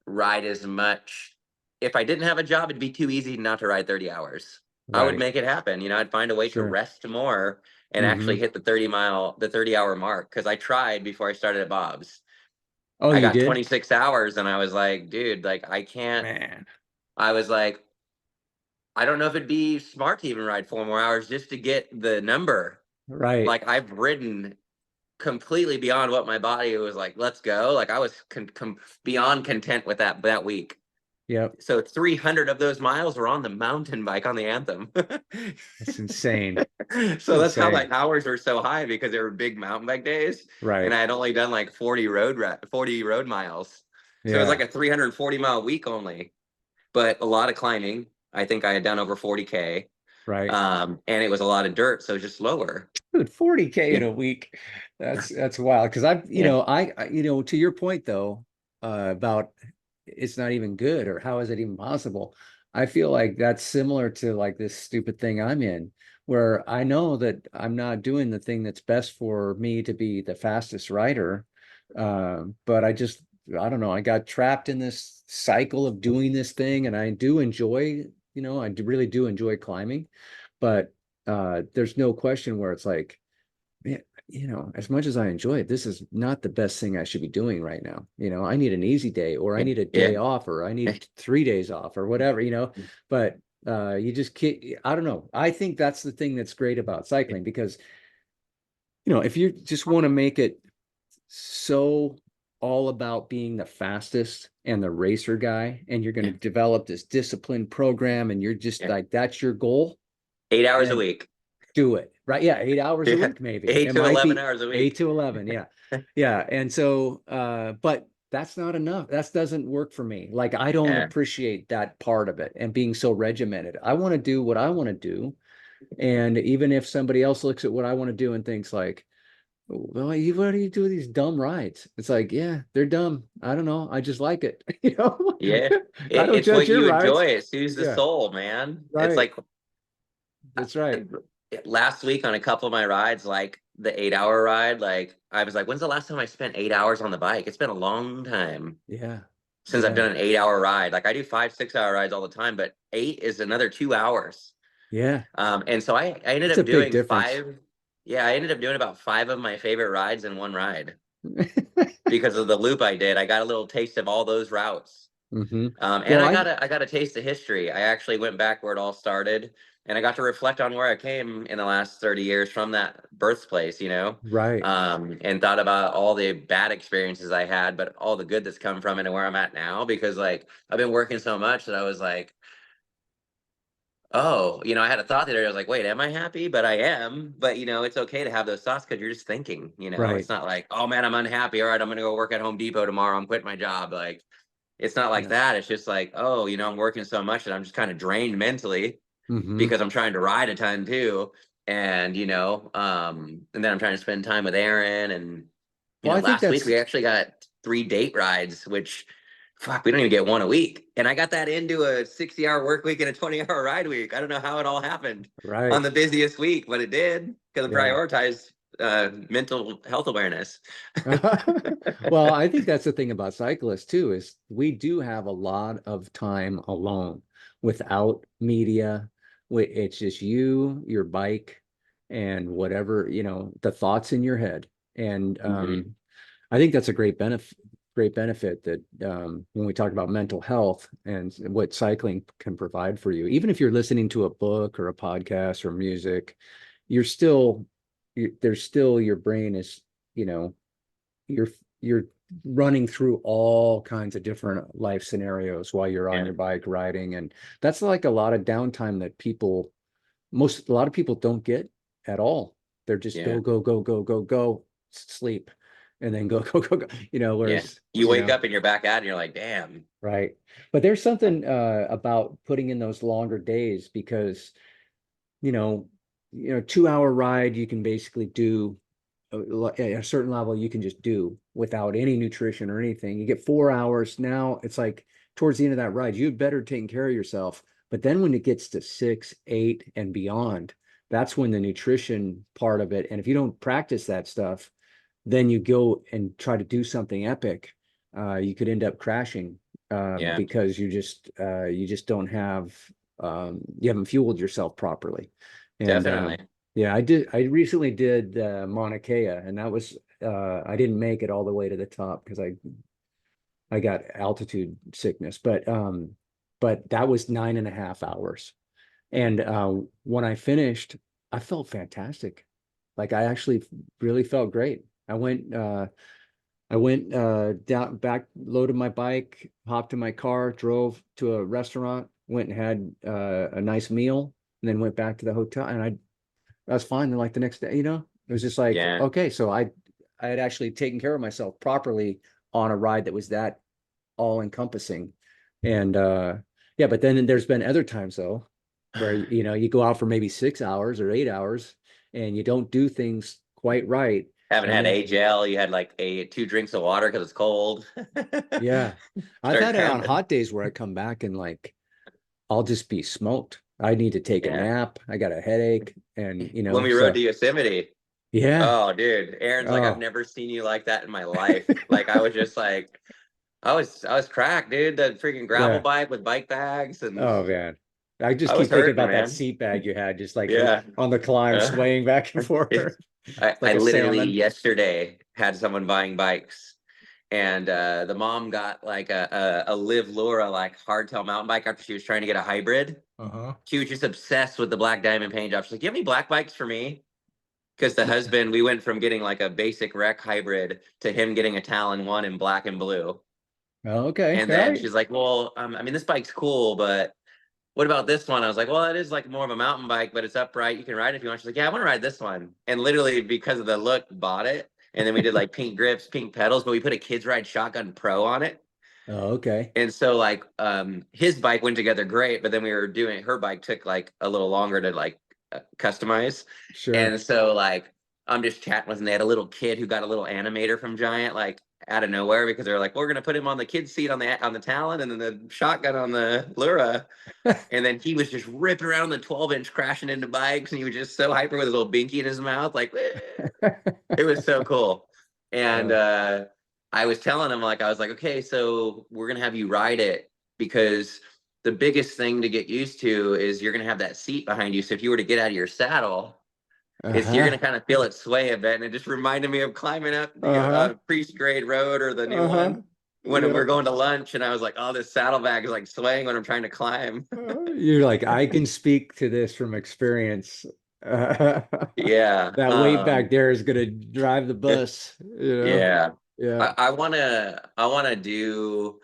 Speaker 2: ride as much. If I didn't have a job, it'd be too easy not to ride 30 hours. I would
Speaker 1: Right.
Speaker 2: make it happen. I'd find a way to
Speaker 1: Sure.
Speaker 2: rest more and actually
Speaker 1: Hmm.
Speaker 2: hit the 30-hour mark. Cause I tried before I started at Bob's.
Speaker 1: Oh,
Speaker 2: I
Speaker 1: you
Speaker 2: got
Speaker 1: did?
Speaker 2: 26 hours and I was like, dude, like I can't.
Speaker 1: Man.
Speaker 2: I was like, I don't know if it'd be smart to even ride 4 more hours just to get the number.
Speaker 1: Right.
Speaker 2: Like I've ridden completely beyond what my body was like, let's go. Like I was beyond content with that week.
Speaker 1: Yep.
Speaker 2: So 300 of those miles were on the mountain bike on the Anthem.
Speaker 1: That's insane. It's
Speaker 2: So that's how my
Speaker 1: insane.
Speaker 2: hours were so high because they were big mountain bike days. And
Speaker 1: Right.
Speaker 2: I had only done like 40 road miles. So it was like
Speaker 1: Yeah.
Speaker 2: a 340-mile week only, but a lot of climbing. I think I had done over 40K.
Speaker 1: Right.
Speaker 2: And it was a lot of dirt, so just slower.
Speaker 1: Dude, 40K in
Speaker 2: Yeah.
Speaker 1: a week. That's wild. Because
Speaker 2: Yeah.
Speaker 1: To your point though, about it's not even good or how is it even possible? I feel like that's similar to like this stupid thing I'm in, where I know that I'm not doing the thing that's best for me to be the fastest rider. But I don't know, I got trapped in this cycle of doing this thing, and I do enjoy, really do enjoy climbing, but there's no question where it's like, man, as much as I enjoy it, this is not the best thing I should be doing right now. I need an easy day, or I need a
Speaker 2: Yeah.
Speaker 1: day off, or I need 3 days off, or whatever, but you just can't. I don't know. I think that's the thing that's great about cycling, because if you just want to make it so all about being the fastest and the racer guy, and you're going to
Speaker 2: Yeah.
Speaker 1: develop this disciplined program, and you're just
Speaker 2: Yeah.
Speaker 1: like, that's your goal,
Speaker 2: 8 hours a
Speaker 1: then
Speaker 2: week.
Speaker 1: do it. Right. Yeah. 8 hours a
Speaker 2: Yeah.
Speaker 1: week, maybe.
Speaker 2: Eight
Speaker 1: It
Speaker 2: to
Speaker 1: might
Speaker 2: 11
Speaker 1: be
Speaker 2: hours a
Speaker 1: eight
Speaker 2: week.
Speaker 1: to 11. Yeah. Yeah. And so, but that's not enough. That doesn't work for me. Like, I don't
Speaker 2: Yeah.
Speaker 1: appreciate that part of it and being so regimented. I want to do what I want to do. And even if somebody else looks at what I want to do and thinks like, well, what do you do with these dumb rides? It's like, yeah, they're dumb. I don't know. I just like it.
Speaker 2: Yeah,
Speaker 1: I don't
Speaker 2: it's
Speaker 1: judge
Speaker 2: what
Speaker 1: your
Speaker 2: you
Speaker 1: rides.
Speaker 2: enjoy. It soothes the
Speaker 1: Yeah,
Speaker 2: soul, man. It's
Speaker 1: right.
Speaker 2: like
Speaker 1: That's right.
Speaker 2: last week on a couple of my rides, like the 8 hour ride, like I was like, when's the last time I spent 8 hours on the bike? It's been a long time
Speaker 1: Yeah.
Speaker 2: since I've
Speaker 1: Yeah.
Speaker 2: done an 8 hour ride. Like I do 5, 6 hour rides all the time, but eight is another 2 hours.
Speaker 1: Yeah.
Speaker 2: And so I ended
Speaker 1: It's a
Speaker 2: up
Speaker 1: big
Speaker 2: doing
Speaker 1: difference.
Speaker 2: five. Yeah, I ended up doing about five of my favorite rides in one ride because of the loop I did. I got a little taste of all those routes.
Speaker 1: Hmm.
Speaker 2: And
Speaker 1: Well,
Speaker 2: I got a taste of history. I actually went back where it all started, and I got to reflect on where I came in the last 30 years from that birthplace,
Speaker 1: right.
Speaker 2: and thought about all the bad experiences I had, but all the good that's come from it and where I'm at now. Because like I've been working so much that I was like, oh, I had a thought the other day. I was like, wait, am I happy? But I am. But it's okay to have those thoughts because you're just thinking.
Speaker 1: Right.
Speaker 2: It's not like, oh man, I'm unhappy. All right, I'm gonna go work at Home Depot tomorrow. I'm quitting my job. Like it's not like
Speaker 1: Yeah.
Speaker 2: that. It's just like, oh, I'm working so much that I'm just kind of drained mentally
Speaker 1: Hmm.
Speaker 2: because I'm trying to ride a ton too. And and then I'm trying to spend time with Aaron. And
Speaker 1: Well, I think
Speaker 2: last week
Speaker 1: that's
Speaker 2: we actually got 3 date rides, which fuck, we don't even get one a week. And I got that into a 60-hour work week and a 20-hour ride week. I don't know how it all happened on
Speaker 1: right.
Speaker 2: the busiest week, but it did because I
Speaker 1: Yeah.
Speaker 2: prioritized mental health awareness.
Speaker 1: Well, I think that's the thing about cyclists too, is we do have a lot of time alone without media. It's just you, your bike, and whatever, the thoughts in your head. And
Speaker 2: Mhm.
Speaker 1: I think that's a great benefit that when we talk about mental health and what cycling can provide for you, even if you're listening to a book or a podcast or music, you're still there's still your brain is, you know, you're you're running through all kinds of different life scenarios while you're on
Speaker 2: Yeah.
Speaker 1: your bike riding. And that's like a lot of downtime that a lot of people don't get at all. They're just
Speaker 2: Yeah.
Speaker 1: go, go, go, go, go, go, sleep, and then go, go, go, go,
Speaker 2: Yeah.
Speaker 1: whereas,
Speaker 2: You wake up and you're back at it and you're like, damn.
Speaker 1: right. But there's something about putting in those longer days because, you know, 2 hour ride, you can basically do at a certain level, you can just do without any nutrition or anything. You get 4 hours. Now it's like towards the end of that ride, you'd better taking care of yourself. But then when it gets to 6, 8 and beyond, that's when the nutrition part of it. And if you don't practice that stuff, then you go and try to do something epic. You could end up crashing
Speaker 2: Yeah,
Speaker 1: because you just don't have you haven't fueled yourself properly. And
Speaker 2: definitely.
Speaker 1: yeah, I recently did Mauna Kea, and that was I didn't make it all the way to the top because I got altitude sickness, but that was 9.5 hours. And when I finished, I felt fantastic. Like I actually really felt great. I went down back, loaded my bike, hopped in my car, drove to a restaurant, went and had a nice meal, and then went back to the hotel. And I was fine. And like the next day, it was just like,
Speaker 2: Yeah,
Speaker 1: okay, so I had actually taken care of myself properly on a ride that was that all encompassing. And yeah, but then there's been other times though, where you go out for maybe 6 hours or 8 hours and you don't do things quite right.
Speaker 2: haven't
Speaker 1: And
Speaker 2: had
Speaker 1: then
Speaker 2: a gel. You had like a 2 drinks of water because it's cold.
Speaker 1: yeah, I've
Speaker 2: Start
Speaker 1: had it on
Speaker 2: cramping.
Speaker 1: hot days where I come back and like I'll just be smoked. I need to take a
Speaker 2: Yeah.
Speaker 1: nap. I got a headache, and
Speaker 2: When we rode
Speaker 1: so
Speaker 2: to Yosemite,
Speaker 1: yeah.
Speaker 2: oh dude, Aaron's like, I've
Speaker 1: Oh,
Speaker 2: never seen you like that in my life. Like I was just like, I was cracked, dude. The freaking gravel
Speaker 1: yeah.
Speaker 2: bike with bike bags, and
Speaker 1: Oh man. I just
Speaker 2: I was
Speaker 1: keep thinking
Speaker 2: hurting,
Speaker 1: about that
Speaker 2: man.
Speaker 1: seat bag you had, just like
Speaker 2: Yeah.
Speaker 1: on the climb,
Speaker 2: Uh,
Speaker 1: swaying back and forth
Speaker 2: it's I
Speaker 1: like a
Speaker 2: literally
Speaker 1: salmon.
Speaker 2: yesterday had someone buying bikes, and the mom got like a Liv Laura like hardtail mountain bike after she was trying to get a hybrid.
Speaker 1: Uh-huh.
Speaker 2: She was just obsessed with the black diamond paint job. She's like, "You have any black bikes for me?" Because the husband, we went from getting like a basic rec hybrid to him getting a Talon one in black and blue.
Speaker 1: Oh, okay.
Speaker 2: And
Speaker 1: All
Speaker 2: then
Speaker 1: right.
Speaker 2: she's like, "Well, I mean, this bike's cool, but what about this one?" I was like, "Well, it is like more of a mountain bike, but it's upright. You can ride it if you want." She's like, "Yeah, I want to ride this one." And literally because of the look, bought it. And then we did like pink grips, pink pedals, but we put a kids ride shotgun pro on it.
Speaker 1: Oh, okay.
Speaker 2: And so like his bike went together great, but then we were doing her bike took like a little longer to like customize.
Speaker 1: Sure.
Speaker 2: And so like I'm just chatting with them. They had a little kid who got a little animator from Giant, like out of nowhere, because they're like, we're gonna put him on the kid's seat on the Talon, and then the shotgun on the Lura. And then he was just ripping around the 12-inch, crashing into bikes, and he was just so hyper with a little binky in his mouth, like it was so cool. And I was telling him, like, I was like, okay, so we're gonna have you ride it, because the biggest thing to get used to is you're gonna have that seat behind you. So if you were to get out of your saddle, you're gonna kind of feel it sway a bit, and it just reminded me of climbing up the Priest Grade Road, or the new one when we're going to lunch, and I was like, oh, this saddlebag is like swaying when I'm trying to climb.
Speaker 1: You're like, I can speak to this from experience.
Speaker 2: Yeah.
Speaker 1: That weight back there is gonna drive the bus, you know?
Speaker 2: Yeah.
Speaker 1: Yeah.
Speaker 2: I wanna do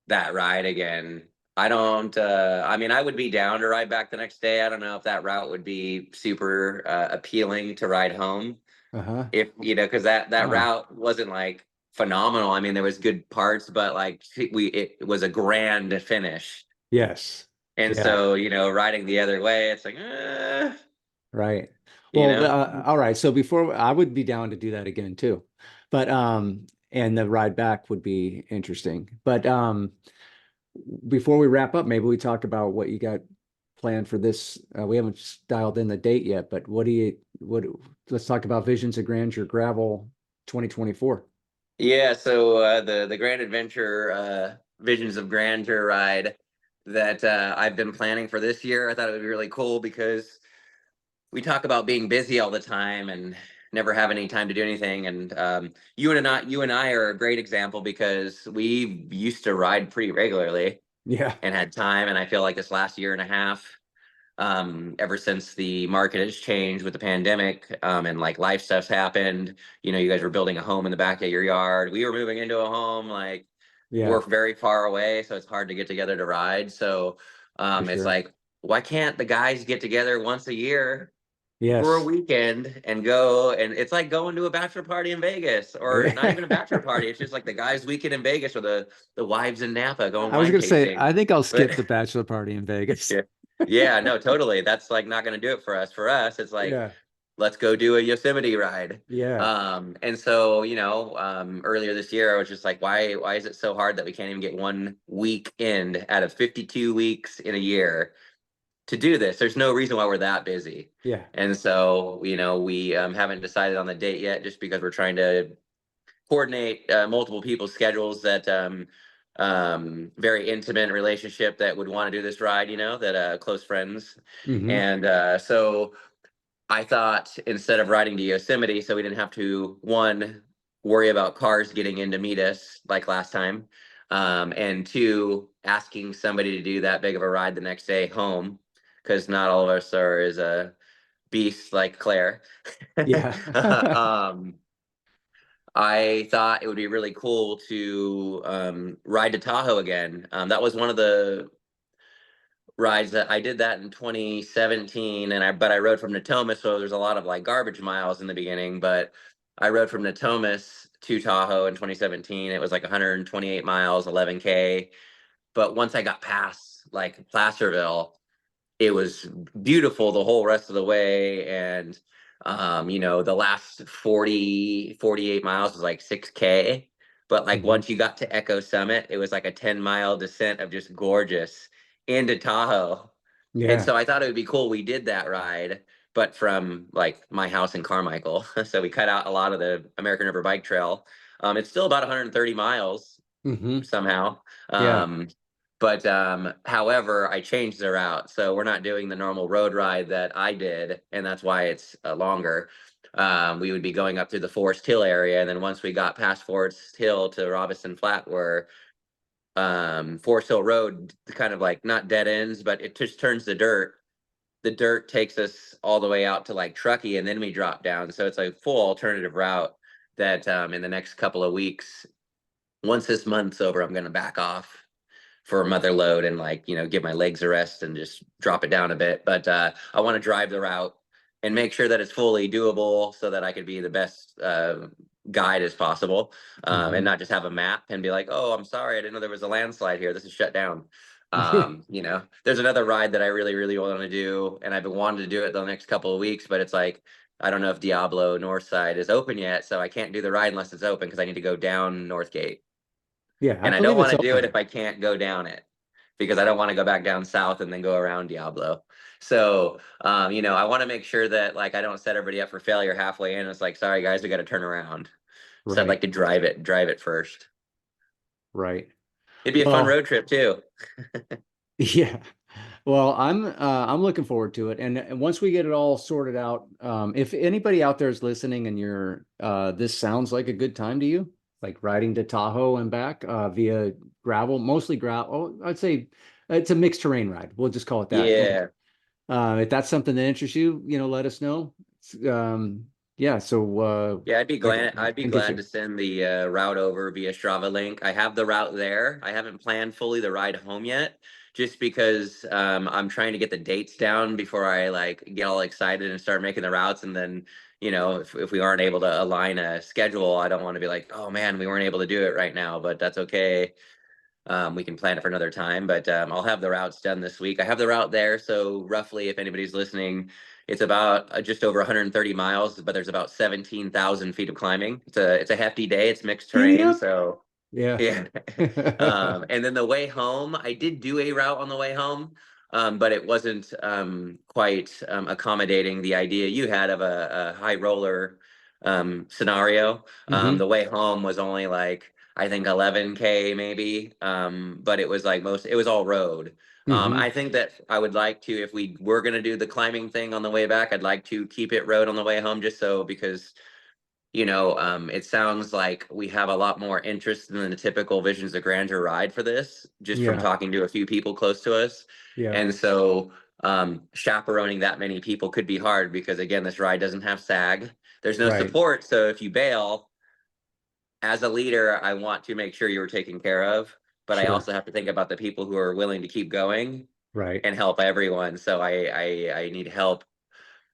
Speaker 2: that ride again. I don't I mean, I would be down to ride back the next day. I don't know if that route would be super appealing to ride home.
Speaker 1: Uh-huh.
Speaker 2: If because that route wasn't like phenomenal. I mean, there was good parts, but like it was a grand finish.
Speaker 1: Yes.
Speaker 2: And
Speaker 1: Yeah.
Speaker 2: so, riding the other way, it's like,
Speaker 1: Right.
Speaker 2: you
Speaker 1: Well,
Speaker 2: know.
Speaker 1: all right. So before I would be down to do that again too. But and the ride back would be interesting. But before we wrap up, maybe we talk about what you got planned for this. We haven't dialed in the date yet, but let's talk about Visions of Grandeur Gravel 2024.
Speaker 2: Yeah, so the Grand Adventure Visions of Grandeur ride that I've been planning for this year, I thought it would be really cool, because we talk about being busy all the time and never have any time to do anything. And you and I are a great example, because we used to ride pretty regularly
Speaker 1: Yeah.
Speaker 2: and had time. And I feel like this last year and a half, ever since the market has changed with the pandemic, and like life stuff's happened, you guys were building a home in the back of your yard. We were moving into a home, like
Speaker 1: Yeah,
Speaker 2: we're very far away, so it's hard to get together to ride. So
Speaker 1: for
Speaker 2: it's
Speaker 1: sure.
Speaker 2: like, why can't the guys get together once a year for a
Speaker 1: Yes.
Speaker 2: weekend and go? And it's like going to a bachelor party in Vegas, or not even a bachelor party. It's just like the guys' weekend in Vegas, or the wives in Napa going
Speaker 1: I was
Speaker 2: wine
Speaker 1: gonna say,
Speaker 2: tasting.
Speaker 1: I think I'll
Speaker 2: But
Speaker 1: skip the bachelor party in Vegas.
Speaker 2: yeah, yeah, no, totally. That's like not going to do it for us. For us, it's like,
Speaker 1: Yeah.
Speaker 2: let's go do a Yosemite ride.
Speaker 1: Yeah.
Speaker 2: And so, earlier this year, I was just like, why is it so hard that we can't even get one weekend out of 52 weeks in a year to do this? There's no reason why we're that busy.
Speaker 1: Yeah.
Speaker 2: And so, we haven't decided on the date yet, just because we're trying to coordinate multiple people's schedules that very intimate relationship that would want to do this ride, that close friends.
Speaker 1: Hmm.
Speaker 2: And so I thought, instead of riding to Yosemite, so we didn't have to, one, worry about cars getting in to meet us like last time, and two, asking somebody to do that big of a ride the next day home, because not all of us are as a beast like Claire.
Speaker 1: Yeah.
Speaker 2: um, I thought it would be really cool to ride to Tahoe again. That was one of the rides that I did that in 2017, and I rode from Natomas, so there's a lot of like garbage miles in the beginning. But I rode from Natomas to Tahoe in 2017. It was like 128 miles, 11K. But once I got past like Placerville, it was beautiful the whole rest of the way. And the last 48 miles was like 6K. But like
Speaker 1: Hmm.
Speaker 2: once you got to Echo Summit, it was like a 10-mile descent of just gorgeous into Tahoe. And
Speaker 1: Yeah.
Speaker 2: so I thought it would be cool. We did that ride, but from like my house in Carmichael. So we cut out a lot of the American River Bike Trail. It's still about 130 miles
Speaker 1: Hmm.
Speaker 2: somehow.
Speaker 1: Yeah.
Speaker 2: Um, but however, I changed the route. So we're not doing the normal road ride that I did, and that's why it's longer. We would be going up through the Forest Hill area, and then once we got past Forest Hill to Robinson Flat, where Forest Hill Road kind of like not dead ends, but it just turns the dirt. The dirt takes us all the way out to like Truckee, and then we drop down. So it's a full alternative route that in the next couple of weeks, once this month's over, I'm going to back off for a mother load and like, give my legs a rest and just drop it down a bit. But I want to drive the route and make sure that it's fully doable, so that I could be the best guide as possible, and
Speaker 1: Hmm.
Speaker 2: not just have a map and be like, oh, I'm sorry, I didn't know there was a landslide here. This is shut down. There's another ride that I really, really want to do, and I've been wanting to do it the next couple of weeks, but it's like I don't know if Diablo North Side is open yet, so I can't do the ride unless it's open because I need to go down Northgate.
Speaker 1: Yeah, I
Speaker 2: And I don't
Speaker 1: believe
Speaker 2: want
Speaker 1: it's
Speaker 2: to do it
Speaker 1: open.
Speaker 2: if I can't go down it because I don't want to go back down south and then go around Diablo. So, I want to make sure that like I don't set everybody up for failure halfway in. It's like, sorry guys, we got to turn around. So I'd like
Speaker 1: Right,
Speaker 2: to drive it first.
Speaker 1: right.
Speaker 2: It'd be a fun
Speaker 1: Well,
Speaker 2: road trip too.
Speaker 1: yeah. Well, I'm looking forward to it. And once we get it all sorted out, if anybody out there is listening and you're this sounds like a good time to you, like riding to Tahoe and back via gravel, mostly gravel. Oh, I'd say it's a mixed terrain ride. We'll just call it that.
Speaker 2: Yeah.
Speaker 1: If that's something that interests you, let us know. Yeah, so
Speaker 2: Yeah,
Speaker 1: I
Speaker 2: I'd be
Speaker 1: can get
Speaker 2: glad
Speaker 1: you.
Speaker 2: to send the route over via Strava link. I have the route there. I haven't planned fully the ride home yet, just because I'm trying to get the dates down before I like get all excited and start making the routes. And then, if we aren't able to align a schedule, I don't want to be like, oh man, we weren't able to do it right now, but that's okay. We can plan it for another time, but I'll have the routes done this week. I have the route there, so roughly, if anybody's listening, it's about just over 130 miles, but there's about 17,000 feet of climbing. It's a hefty day. It's mixed terrain,
Speaker 1: Yep.
Speaker 2: so
Speaker 1: Yeah.
Speaker 2: yeah. And then the way home, I did do a route on the way home, but it wasn't quite accommodating the idea you had of a high roller scenario.
Speaker 1: Hmm.
Speaker 2: The way home was only like I think 11K maybe, but it was like it was all road.
Speaker 1: Hmm.
Speaker 2: I think that I would like to, if we were gonna do the climbing thing on the way back, I'd like to keep it road on the way home, just so because it sounds like we have a lot more interest than the typical Visions of Grandeur ride for this, just from
Speaker 1: Yeah.
Speaker 2: talking to a few people close to us.
Speaker 1: Yeah.
Speaker 2: And so, chaperoning that many people could be hard because, again, this ride doesn't have SAG. There's no
Speaker 1: Right.
Speaker 2: support. So if you bail, as a leader, I want to make sure you're taken care of, but I
Speaker 1: Sure.
Speaker 2: also have to think about the people who are willing to keep going
Speaker 1: Right.
Speaker 2: and help everyone. So I need help.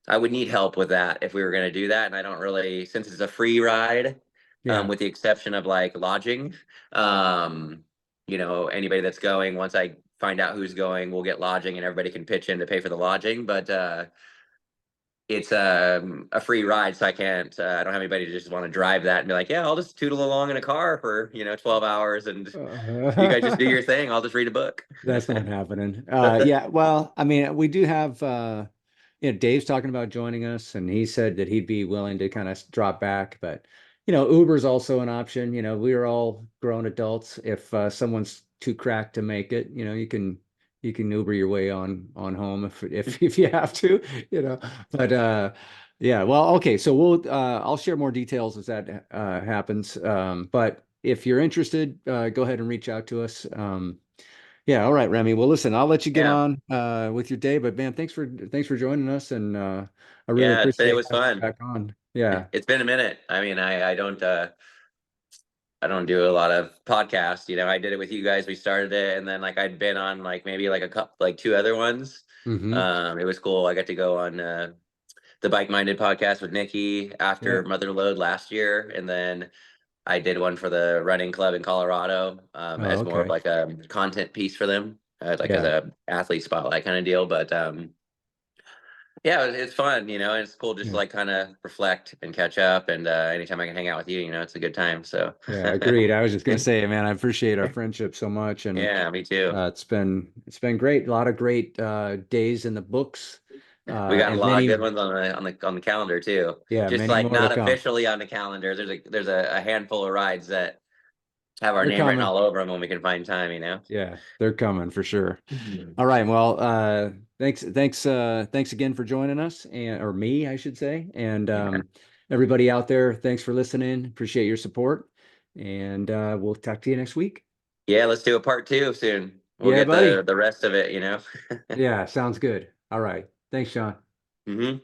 Speaker 2: I would need help with that if we were going to do that. And I don't really, since it's a free ride,
Speaker 1: Yeah.
Speaker 2: with the exception of like lodging, um, anybody that's going, once I find out who's going, we'll get lodging and everybody can pitch in to pay for the lodging. But it's a free ride, so I can't. I don't have anybody to just want to drive that and be like, yeah, I'll just tootle along in a car for 12 hours, and you guys just do your thing. I'll just read a book.
Speaker 1: That's not happening. Yeah, well, I mean, we do have Dave's talking about joining us, and he said that he'd be willing to kind of drop back, but Uber's also an option. We are all grown adults. If someone's too cracked to make it, you can Uber your way on home if you have to, But yeah, well, okay, so I'll share more details as that happens. But if you're interested, go ahead and reach out to us. Yeah, all right, Remy. Well, listen, I'll let you get
Speaker 2: Yeah,
Speaker 1: on with your day, but man, thanks for joining us, and I really
Speaker 2: yeah, it
Speaker 1: appreciate
Speaker 2: was
Speaker 1: having you
Speaker 2: fun.
Speaker 1: back on. Yeah.
Speaker 2: It's been a minute. I mean, I don't do a lot of podcasts. I did it with you guys. We started it, and then like I'd been on like maybe like a couple, like two other ones.
Speaker 1: Hmm.
Speaker 2: It was cool. I got to go on the Bike Minded podcast with Nikki
Speaker 1: Yeah.
Speaker 2: after Mother Load last year, and then I did one for the running club in Colorado,
Speaker 1: Oh,
Speaker 2: as more of
Speaker 1: okay.
Speaker 2: like a content piece for them, like as
Speaker 1: Yeah.
Speaker 2: a athlete spotlight kind of deal. But yeah, it's fun, and it's cool just to
Speaker 1: Yeah.
Speaker 2: like kind of reflect and catch up. And anytime I can hang out with you, it's a good time. So
Speaker 1: Yeah, agreed. I was just gonna say, man, I appreciate our friendship so much, and
Speaker 2: yeah, me too.
Speaker 1: it's been great. A lot of great days in the books,
Speaker 2: We got a
Speaker 1: and
Speaker 2: lot of
Speaker 1: many,
Speaker 2: good ones on the calendar too.
Speaker 1: yeah,
Speaker 2: Just
Speaker 1: many
Speaker 2: like
Speaker 1: more to
Speaker 2: not
Speaker 1: come.
Speaker 2: officially on the calendar. There's a handful of rides that have our
Speaker 1: They're
Speaker 2: name written
Speaker 1: coming.
Speaker 2: all over them when we can find time.
Speaker 1: Yeah, they're coming for sure.
Speaker 2: Mhm.
Speaker 1: All right. Well, thanks again for joining us, or me, I should say. And
Speaker 2: Yeah.
Speaker 1: everybody out there, thanks for listening. Appreciate your support. And we'll talk to you next week.
Speaker 2: Yeah, let's do a part two soon. We'll
Speaker 1: Yeah,
Speaker 2: get the
Speaker 1: buddy.
Speaker 2: the rest of it.
Speaker 1: Yeah, sounds good. All right. Thanks, Sean.
Speaker 2: Hmm.